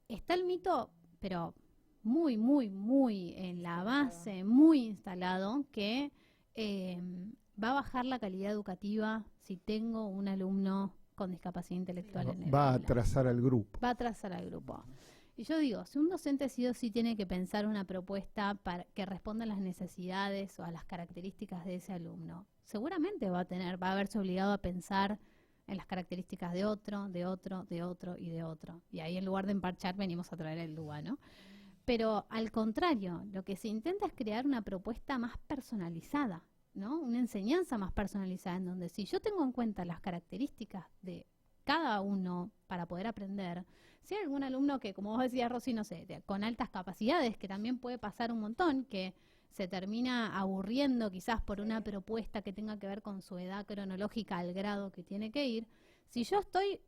Está el mito, pero muy, muy, muy en la base, muy instalado, que va a bajar la calidad educativa si tengo un alumno con discapacidad intelectual en el Va a aula. atrasar al grupo. Va a atrasar al grupo. Y yo digo, si un docente sí o sí tiene que pensar una propuesta para que responda a las necesidades o a las características de ese alumno, seguramente va a verse obligado a pensar en las características de otro, de otro, de otro y de otro. Y ahí en lugar de emparchar venimos a traer el lugar, ¿no? Pero al contrario, lo que se intenta es crear una propuesta más personalizada, ¿no? Una enseñanza más personalizada, en donde si yo tengo en cuenta las características de cada uno para poder aprender, si hay algún alumno que, como vos decías, Rosy, no sé, con altas capacidades, que también puede pasar un montón, que se termina aburriendo quizás por una propuesta que tenga que ver con su edad cronológica al grado que tiene que ir, si yo estoy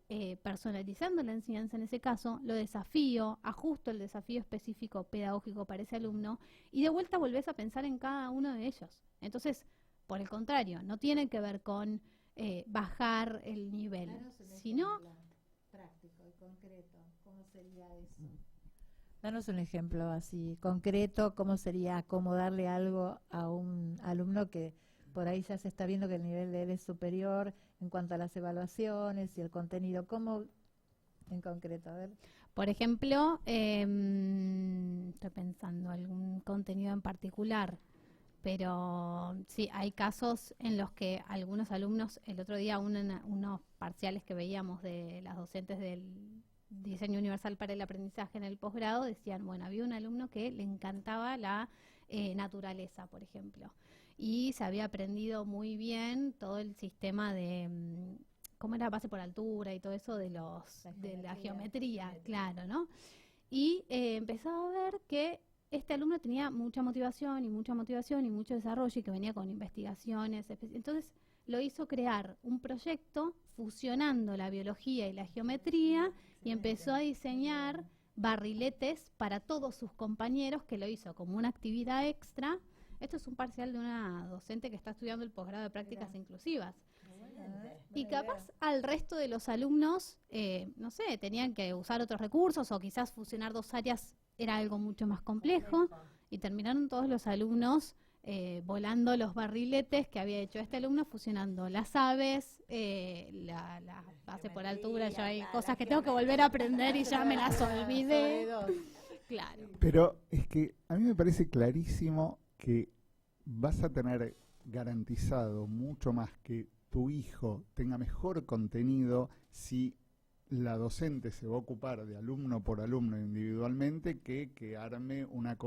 personalizando la enseñanza en ese caso, lo desafío, ajusto el desafío específico pedagógico para ese alumno y de vuelta volvés a pensar en cada uno de ellos. Entonces, por el contrario, no tiene que ver con bajar el nivel, sino práctico y concreto, ¿cómo sería eso? Danos un ejemplo así concreto, ¿cómo sería acomodarle algo a un alumno que por ahí ya se está viendo que el nivel de él es superior en cuanto a las evaluaciones y el contenido? ¿Cómo en concreto? A ver. Por ejemplo, estoy pensando algún contenido en particular, pero sí, hay casos en los que algunos alumnos, el otro día unos parciales que veíamos de las docentes del Diseño Universal para el Aprendizaje en el posgrado, decían, bueno, había un alumno que le encantaba la naturaleza, por ejemplo, y se había aprendido muy bien todo el sistema de cómo era base por altura y todo eso de la geometría, claro, ¿no? Y empezaba a ver que este alumno tenía mucha motivación y mucho desarrollo y que venía con investigaciones. Entonces lo hizo crear un proyecto fusionando la biología y la geometría y empezó a diseñar barriletes para todos sus compañeros, que lo hizo como una actividad extra. Esto es un parcial de una docente que está estudiando el posgrado de prácticas inclusivas. Y capaz al resto de los alumnos, no sé, tenían que usar otros recursos o quizás fusionar dos áreas era algo mucho más complejo y terminaron todos los alumnos volando los barriletes que había hecho este alumno, fusionando las aves, la base por altura. Ya hay cosas que tengo que volver a aprender y ya me las olvidé. Claro. Pero es que a mí me parece clarísimo que vas a tener garantizado mucho más que tu hijo tenga mejor contenido si la docente se va a ocupar de alumno por alumno individualmente que arme una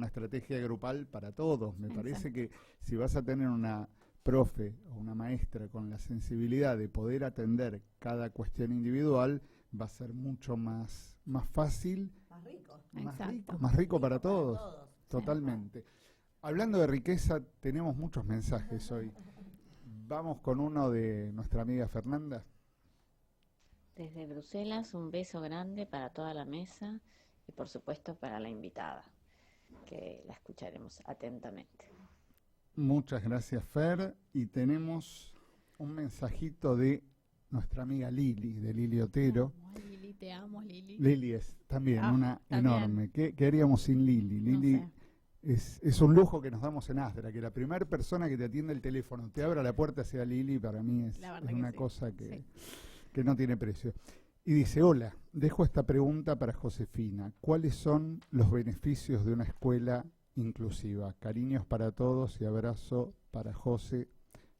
estrategia grupal para todos. Me parece que si vas a tener una profe o una maestra con la sensibilidad de poder atender cada cuestión individual, va a ser mucho más fácil, más rico para todos. Totalmente. Hablando de riqueza, tenemos muchos mensajes hoy. Vamos con uno de nuestra amiga Fernanda. Desde Bruselas, un beso grande para toda la mesa y por supuesto para la invitada, que la escucharemos atentamente. Muchas gracias, Fer. Y tenemos un mensajito de nuestra amiga Lili, de Lili Otero. Lili, te amo, Lili. Lili es también una también. enorme. ¿Qué haríamos sin Lili? Lili No sé. es un lujo que nos damos en Asdra, que la primera persona que te atiende el teléfono te abra la puerta sea Lili, para mí es una cosa que no tiene precio. Y dice, hola, dejo esta pregunta para Josefina. ¿Cuáles son los beneficios de una escuela inclusiva? Cariños para todos y abrazo para José.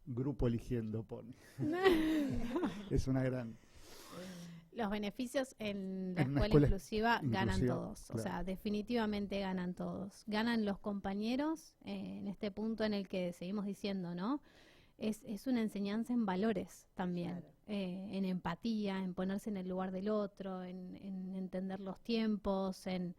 Grupo eligiendo pone. Es una gran... Los beneficios en la escuela inclusiva ganan todos, claro. O sea, definitivamente ganan todos. Ganan los compañeros en este punto en el que seguimos diciendo, ¿no? Es una enseñanza en valores también, claro. En empatía, en ponerse en el lugar del otro, en entender los tiempos, en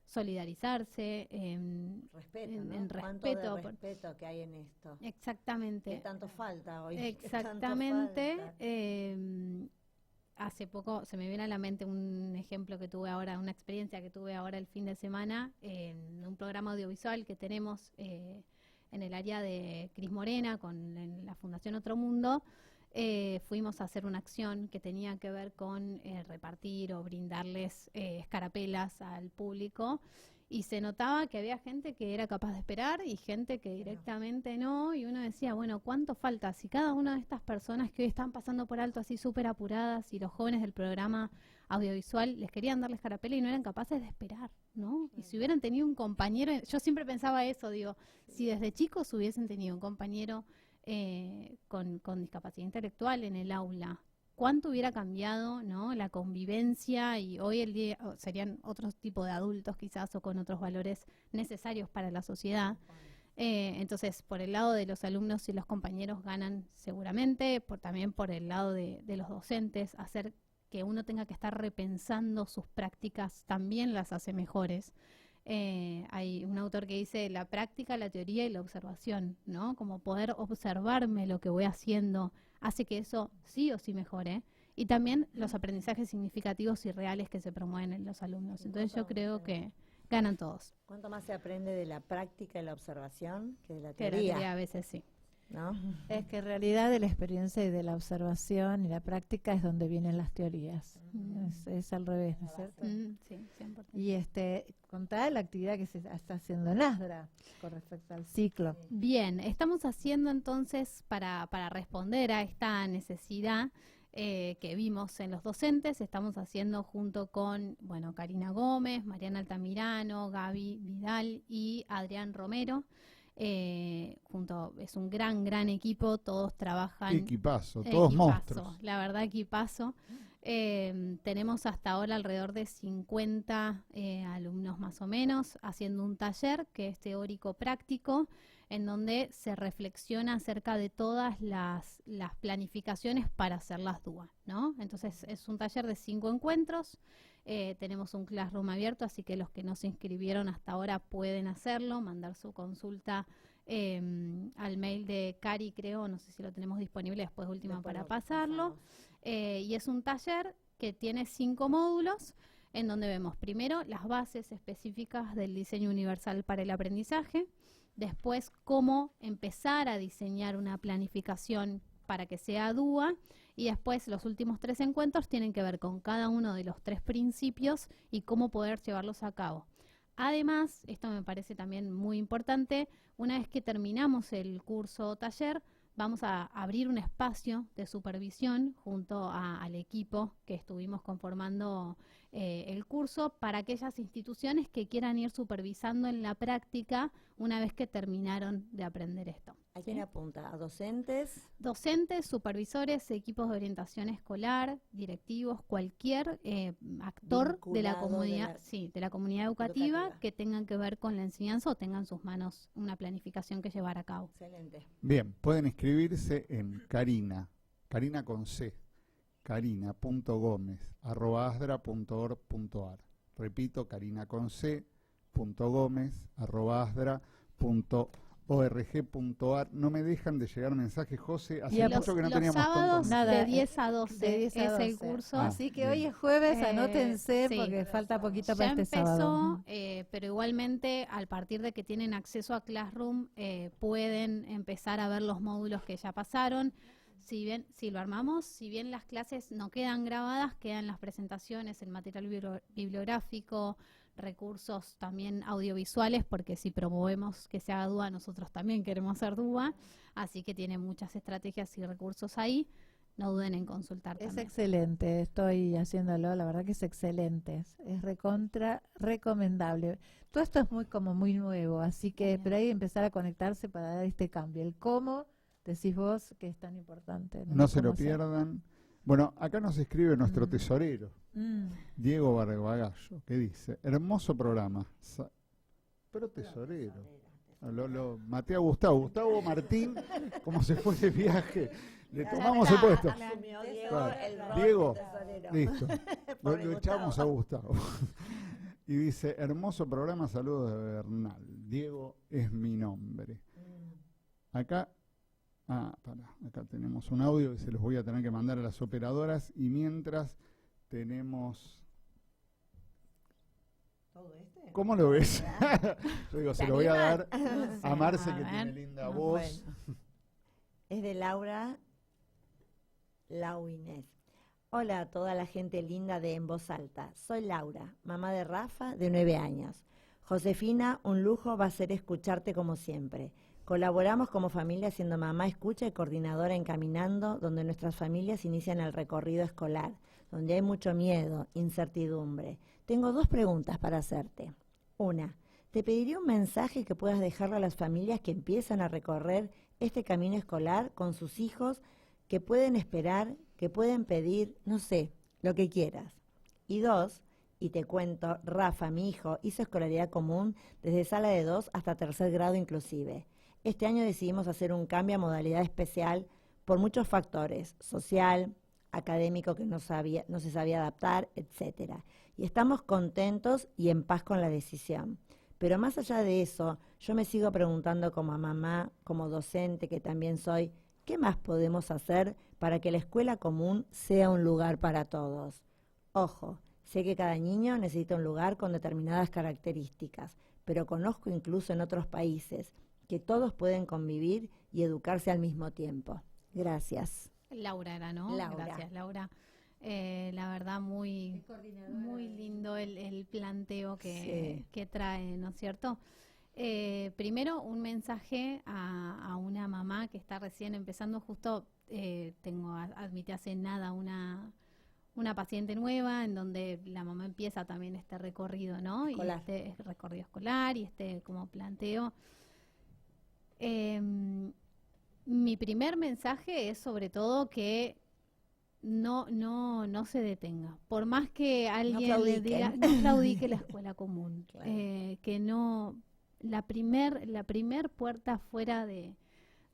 solidarizarse, en respeto, ¿no? en respeto. ¿Cuánto de respeto que hay en esto? Exactamente. ¿Qué tanto falta hoy? Exactamente. Hace poco se me viene a la mente un ejemplo que tuve ahora, una experiencia que tuve ahora el fin de semana en un programa audiovisual que tenemos en el área de Cris Morena con la Fundación Otro Mundo. Fuimos a hacer una acción que tenía que ver con repartir o brindarles escarapelas al público. Y se notaba que había gente que era capaz de esperar y gente que directamente no, y uno decía, bueno, ¿cuánto falta? Si cada una de estas personas que hoy están pasando por alto así súper apuradas y los jóvenes del programa audiovisual les querían darles carapela y no eran capaces de esperar, ¿no? Y si hubieran tenido un compañero, yo siempre pensaba eso, digo, si desde chicos hubiesen tenido un compañero con discapacidad intelectual en el aula, cuánto hubiera cambiado, ¿no? La convivencia, y hoy el día serían otros tipos de adultos quizás o con otros valores necesarios para la sociedad. Entonces, por el lado de los alumnos y los compañeros ganan seguramente, también por el lado de los docentes, hacer que uno tenga que estar repensando sus prácticas también las hace mejores. Hay un autor que dice la práctica, la teoría y la observación, ¿no? Como poder observarme lo que voy haciendo hace que eso sí o sí mejore. Y también los aprendizajes significativos y reales que se promueven en los alumnos. Entonces yo creo que ganan todos. ¿Cuánto más se aprende de la práctica y la observación que de la teoría? teoría? La teoría a veces sí. ¿No? Es que en realidad de la experiencia y de la observación y la práctica es donde vienen las teorías. Es al revés, ¿no es cierto? Sí, 100%. Y contá la actividad que se está haciendo en Asdra con respecto al ciclo. Bien, estamos haciendo entonces para responder a esta necesidad que vimos en los docentes, estamos haciendo junto con, bueno, Karina Gómez, Mariana Altamirano, Gaby Vidal y Adrián Romero. Es un gran equipo, todos trabajan. Equipazo, todos monstruos. La verdad, equipazo. Tenemos hasta ahora alrededor de 50 alumnos más o menos haciendo un taller que es teórico práctico, en donde se reflexiona acerca de todas las planificaciones para hacer las DUA, ¿no? Entonces es un taller de 5 encuentros. Tenemos un classroom abierto, así que los que no se inscribieron hasta ahora pueden hacerlo, mandar su consulta al mail de Cari, creo, no sé si lo tenemos disponible después última para pasarlo. Y es un taller que tiene 5 módulos, en donde vemos primero las bases específicas del diseño universal para el aprendizaje, después cómo empezar a diseñar una planificación para que sea DUA, y después los últimos 3 encuentros tienen que ver con cada uno de los 3 principios y cómo poder llevarlos a cabo. Además, esto me parece también muy importante, una vez que terminamos el curso o taller, vamos a abrir un espacio de supervisión junto al equipo que estuvimos conformando el curso para aquellas instituciones que quieran ir supervisando en la práctica una vez que terminaron de aprender esto. ¿A quién apunta? ¿A docentes? Docentes, supervisores, equipos de orientación escolar, directivos, cualquier actor de la comunidad, de la comunidad educativa que tengan que ver con la enseñanza o tengan en sus manos una planificación que llevar a cabo. Excelente. Bien, pueden inscribirse en Karina con C, karina.gomez@asdra.org.ar. Repito, karina.gomez@asdra.org.ar. No me dejan de llegar mensajes, José. Hace mucho que no teníamos los sábados tanto. de 10 a 12 es el curso. Así que hoy es jueves, anótense porque falta poquito para este sábado. Pero igualmente, al partir de que tienen acceso a Classroom, pueden empezar a ver los módulos que ya pasaron. Si lo armamos, si bien las clases no quedan grabadas, quedan las presentaciones, el material bibliográfico, recursos también audiovisuales, porque si promovemos que se haga DUA, nosotros también queremos ser DUA, así que tiene muchas estrategias y recursos ahí. No duden en consultar Es también. excelente, estoy haciéndolo, la verdad que es excelente, es recontra recomendable. Todo esto es muy nuevo, así que pero hay que empezar a conectarse para dar este cambio. El cómo, decís vos, que es tan importante. No se lo Cómo hacer. pierdan. Bueno, acá nos escribe nuestro tesorero, Mm. Diego Barbagallo, que dice, hermoso programa. Pero tesorero. Lo maté a Gustavo Martín, como se fue de viaje. Le tomamos el puesto. Claro. Diego, listo. Lo echamos a Gustavo. Y dice, hermoso programa, saludos de Bernal. Diego es mi nombre. Acá, acá tenemos un audio que se los voy a tener que mandar a las operadoras. Y mientras tenemos... ¿Cómo lo ves? Yo digo, se lo voy a dar a Marce, que tiene linda voz. Bueno. Es de Laura Inés. Hola a toda la gente linda de En Voz Alta. Soy Laura, mamá de Rafa, de 9 años. Josefina, un lujo va a ser escucharte como siempre. Colaboramos como familia siendo mamá escucha y coordinadora en Caminando, donde nuestras familias inician el recorrido escolar, donde hay mucho miedo, incertidumbre. Tengo 2 preguntas para hacerte. Una, te pediría un mensaje que puedas dejarle a las familias que empiezan a recorrer este camino escolar con sus hijos, que pueden esperar, que pueden pedir, no sé, lo que quieras. Y 2, y te cuento, Rafa, mi hijo, hizo escolaridad común desde sala de 2 hasta 3er grado inclusive. Este año decidimos hacer un cambio a modalidad especial por muchos factores, social, académico que no se sabía adaptar, etcétera. Y estamos contentos y en paz con la decisión. Pero más allá de eso, yo me sigo preguntando como mamá, como docente que también soy, ¿qué más podemos hacer para que la escuela común sea un lugar para todos? Ojo, sé que cada niño necesita un lugar con determinadas características, pero conozco incluso en otros países que todos pueden convivir y educarse al mismo tiempo. Gracias. Laura era, ¿no? Laura. Gracias, Laura. La verdad, muy lindo el planteo que trae, ¿no es cierto? Primero, un mensaje a una mamá que está recién empezando. Justo admití hace nada una paciente nueva en donde la mamá empieza también este recorrido, ¿no? Escolar. Y este recorrido escolar y este como planteo. Mi primer mensaje es sobre todo que no se detenga. Por más que alguien le diga, no claudique la escuela común. Claro. Que no, la primer puerta fuera de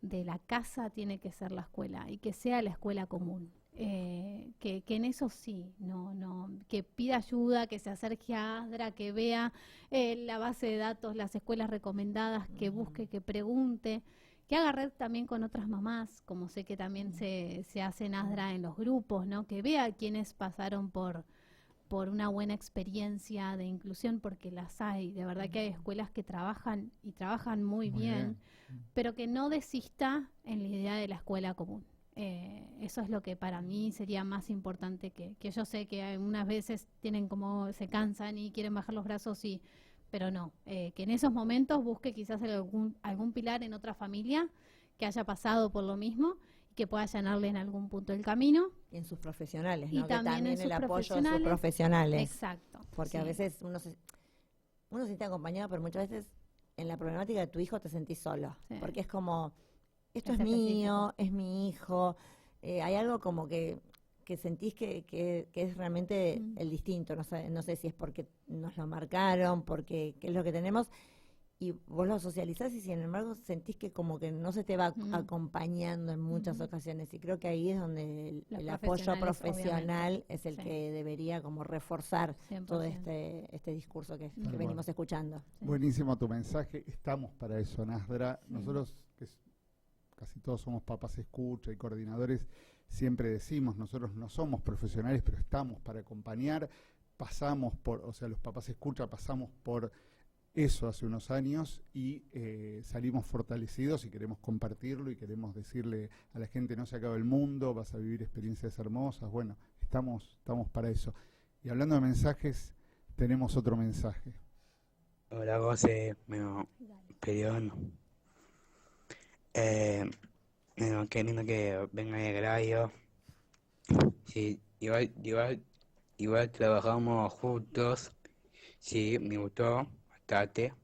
la casa tiene que ser la escuela y que sea la escuela común. Que en eso sí, que pida ayuda, que se acerque a ASDRA, que vea la base de datos, las escuelas recomendadas, que busque, que pregunte, que haga red también con otras mamás, como sé que también se hace en ASDRA en los grupos, ¿no? Que vea quienes pasaron por una buena experiencia de inclusión, porque las hay, de verdad que hay escuelas que trabajan y trabajan muy bien, pero que no desista en la idea de la escuela común. Eso es lo que para mí sería más importante, que yo sé que algunas veces se cansan y quieren bajar los brazos, pero no, que en esos momentos busque quizás algún pilar en otra familia que haya pasado por lo mismo y que pueda allanarle en algún punto el camino. Y en sus profesionales, Y ¿no? también que en también sus el apoyo de sus profesionales. profesionales. Exacto. Porque sí. a veces uno se siente acompañado, pero muchas veces en la problemática de tu hijo te sentís solo. Sí. Porque es como, esto Es es mío, es mi hijo. Hay algo como que sentís que es realmente el distinto. No sé si es porque nos lo marcaron, porque qué es lo que tenemos. Y vos lo socializás y sin embargo sentís que como que no se te va acompañando en muchas ocasiones. Y creo que ahí es donde el apoyo profesional obviamente. es el Sí. que debería como reforzar 100%. todo este discurso que Tal venimos cual. escuchando. Buenísimo tu mensaje. Estamos para eso, Nasdra. Nosotros, casi todos somos papás escucha y coordinadores, siempre decimos, nosotros no somos profesionales, pero estamos para acompañar. Los papás escucha, pasamos por eso hace unos años y salimos fortalecidos y queremos compartirlo y queremos decirle a la gente, no se acaba el mundo, vas a vivir experiencias hermosas. Bueno, estamos para eso. Y hablando de mensajes, tenemos otro mensaje. Hola José, bueno, perdón. Bueno, qué lindo que venga el radio. Sí, igual trabajamos juntos. Sí, me gustó bastante.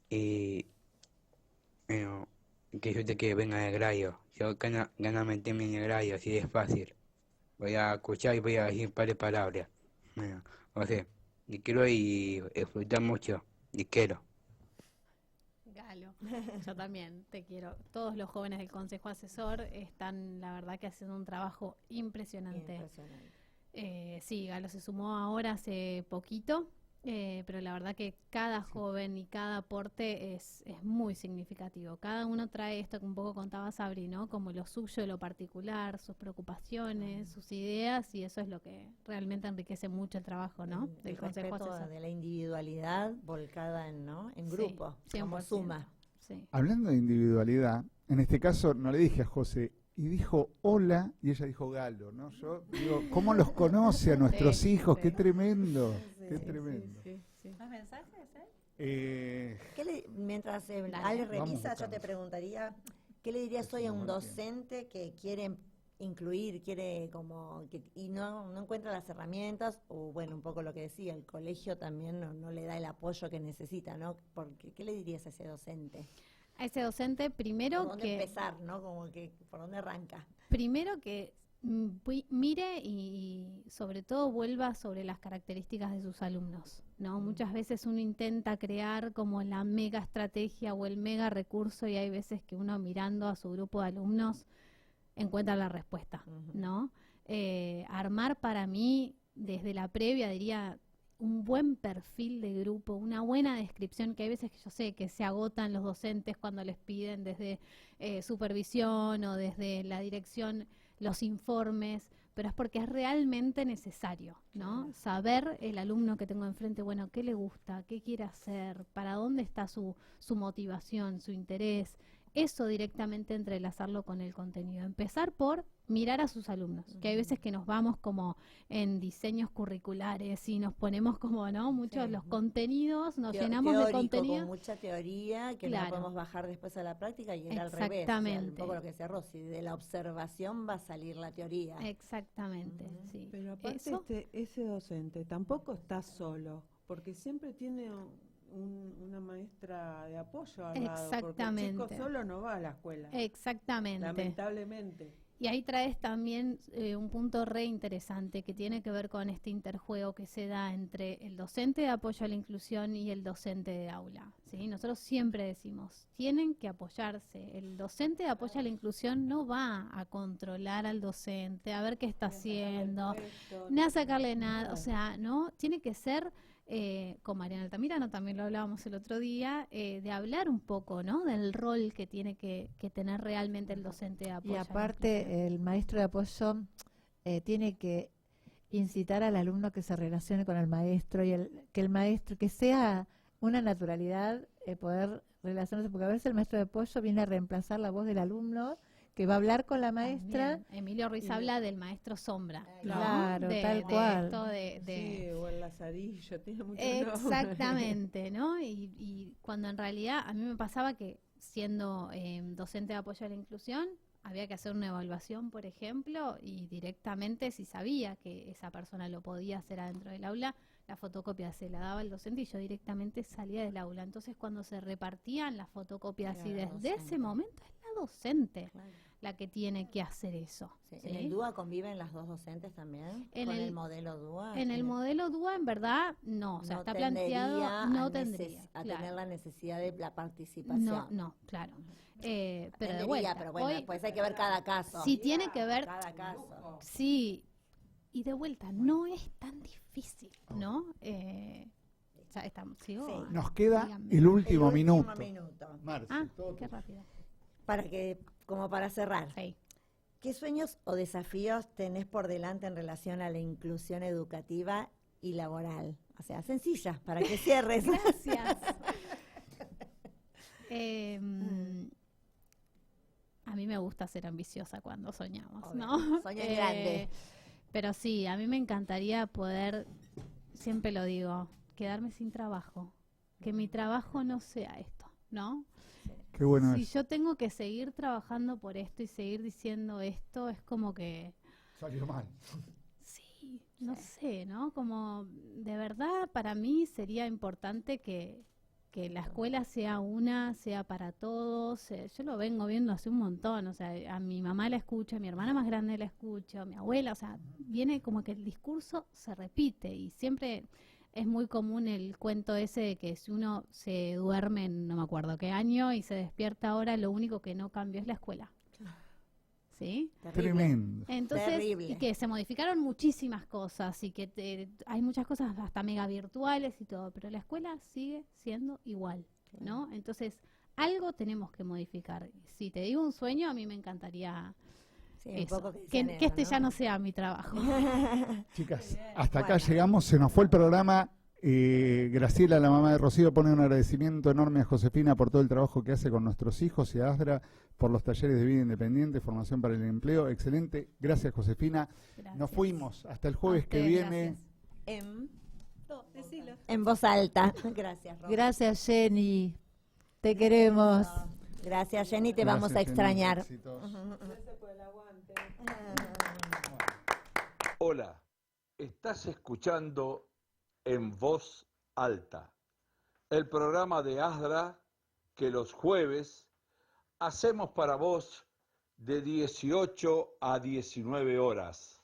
Y bueno, que yo te que venga el radio. Yo gana meterme en el radio, así es fácil. Voy a escuchar y voy a decir un par de palabras. Bueno, José, te quiero y disfrutar mucho. Te quiero. Galo, yo también te quiero. Todos los jóvenes del Consejo Asesor están, la verdad, que haciendo un trabajo impresionante. Sí, Galo se sumó ahora hace poquito, pero la verdad que cada joven y cada aporte es muy significativo. Cada uno trae esto que un poco contaba Sabri, ¿no? Como lo suyo, lo particular, sus preocupaciones, sus ideas, y eso es lo que realmente enriquece mucho el trabajo, ¿no? Del Consejo Asesor. De la individualidad volcada en, ¿no? En grupo, como 100%. suma. Sí. Hablando de individualidad, en este caso no le dije a José, y dijo hola, y ella dijo Galo, ¿no? Yo digo, ¿cómo los conoce a nuestros hijos? ¡Qué tremendo! ¡Qué tremendo! ¿Más mensajes? Mientras Ale Vamos revisa, yo te buscando. preguntaría, ¿qué le dirías hoy a un docente que quiere incluir, y no encuentra las herramientas, o bueno, un poco lo que decía, el colegio también no le da el apoyo que necesita, ¿no? Porque, ¿qué le dirías a ese docente? A ese docente, primero ¿Por dónde empezar, no? ¿Por dónde arranca? Primero que mire y sobre todo vuelva sobre las características de sus alumnos, ¿no? Muchas veces uno intenta crear como la mega estrategia o el mega recurso, y hay veces que uno, mirando a su grupo de alumnos, encuentra la respuesta, ¿no? Armar, para mí, desde la previa, diría, un buen perfil de grupo, una buena descripción, que hay veces que yo sé que se agotan los docentes cuando les piden desde supervisión o desde la dirección los informes, pero es porque es realmente necesario, ¿no? Saber el alumno que tengo enfrente, bueno, qué le gusta, qué quiere hacer, para dónde está su motivación, su interés. Eso directamente entrelazarlo con el contenido. Empezar por mirar a sus alumnos, que hay veces que nos vamos como en diseños curriculares y nos ponemos como, ¿no? Muchos los contenidos, nos llenamos de contenido. Con mucha teoría que no podemos bajar después a la práctica, y era al revés. Exactamente. Un poco lo que decía Rosy, de la observación va a salir la teoría. Exactamente, sí. Pero aparte ese docente tampoco está solo, porque siempre tiene una maestra de apoyo al lado, porque el chico solo no va a la escuela. Exactamente. Lamentablemente. Y ahí traes también un punto re interesante que tiene que ver con este interjuego que se da entre el docente de apoyo a la inclusión y el docente de aula, ¿sí? Nosotros siempre decimos, tienen que apoyarse. El docente de apoyo a la inclusión no va a controlar al docente, a ver qué está haciendo, ni a sacarle nada, o sea, ¿no? Tiene que ser... con Mariana Altamirano también lo hablábamos el otro día, de hablar un poco, ¿no? Del rol que tiene que tener realmente el docente de apoyo. Y aparte, el maestro de apoyo tiene que incitar al alumno a que se relacione con el maestro, y que el maestro, que sea una naturalidad poder relacionarse, porque a veces el maestro de apoyo viene a reemplazar la voz del alumno, que va a hablar con la maestra. También. Emilio Ruiz habla del maestro sombra, ¿no? Claro, tal cual. Sí, o el Lazarillo, tiene mucho exactamente, ¿no? Y cuando en realidad a mí me pasaba que, siendo docente de apoyo a la inclusión, había que hacer una evaluación, por ejemplo, y directamente, si sabía que esa persona lo podía hacer adentro del aula, la fotocopia se la daba al docente y yo directamente salía del aula. Entonces, cuando se repartían las fotocopias, y desde ese momento es la docente la que tiene que hacer eso. Sí. ¿Sí? ¿En el DUA conviven las dos docentes también? ¿Con el modelo DUA? En el modelo DUA, en verdad, no. O sea, está planteado, no tendría. A tener la necesidad de la participación. No, claro. Pero tendría, de vuelta, pero bueno, después hay que ver cada caso. Sí, tiene que ver. Cada caso. Sí. Y de vuelta, no es tan difícil, ¿no? Ya estamos, ¿sigo? Sí. Nos queda Díganme. el último minuto. Marce, qué rápido. Como para cerrar. Sí. ¿Qué sueños o desafíos tenés por delante en relación a la inclusión educativa y laboral? O sea, sencillas, para que cierres. Gracias. A mí me gusta ser ambiciosa cuando soñamos, ¿no? Soñar grande. Pero sí, a mí me encantaría poder siempre lo digo, quedarme sin trabajo, que mi trabajo no sea esto, ¿no? Qué bueno si es. yo tengo que seguir trabajando por esto y seguir diciendo esto, es como que... Salió mal. Sí, no sé, ¿no? Como de verdad para mí sería importante que la escuela sea para todos. Yo lo vengo viendo hace un montón, o sea, a mi mamá la escucho, a mi hermana más grande la escucho, a mi abuela, o sea, viene como que el discurso se repite y siempre es muy común el cuento ese de que si uno se duerme en no me acuerdo qué año y se despierta ahora, lo único que no cambió es la escuela. ¿Sí? Tremendo. Entonces, Terrible. y que se modificaron muchísimas cosas y que hay muchas cosas hasta mega virtuales y todo, pero la escuela sigue siendo igual, ¿no? Entonces, algo tenemos que modificar. Si te digo un sueño, a mí me encantaría eso, que este ya no sea mi trabajo. Chicas, hasta acá llegamos, se nos fue el programa. Graciela, la mamá de Rocío, pone un agradecimiento enorme a Josefina por todo el trabajo que hace con nuestros hijos y a Asdra por los talleres de vida independiente, formación para el empleo. Excelente, gracias Josefina. Gracias. Nos fuimos hasta el jueves que viene. En voz alta. Gracias, Ro. Gracias, Jenny. Te queremos. Gracias, Jenny, te Gracias, vamos a Jenny, extrañar. éxitos. Gracias por el aguante. Hola, estás escuchando En Voz Alta, el programa de Asdra que los jueves hacemos para vos de 18 a 19 horas.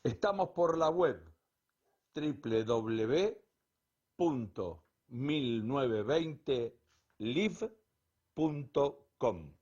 Estamos por la web www.1920live.com.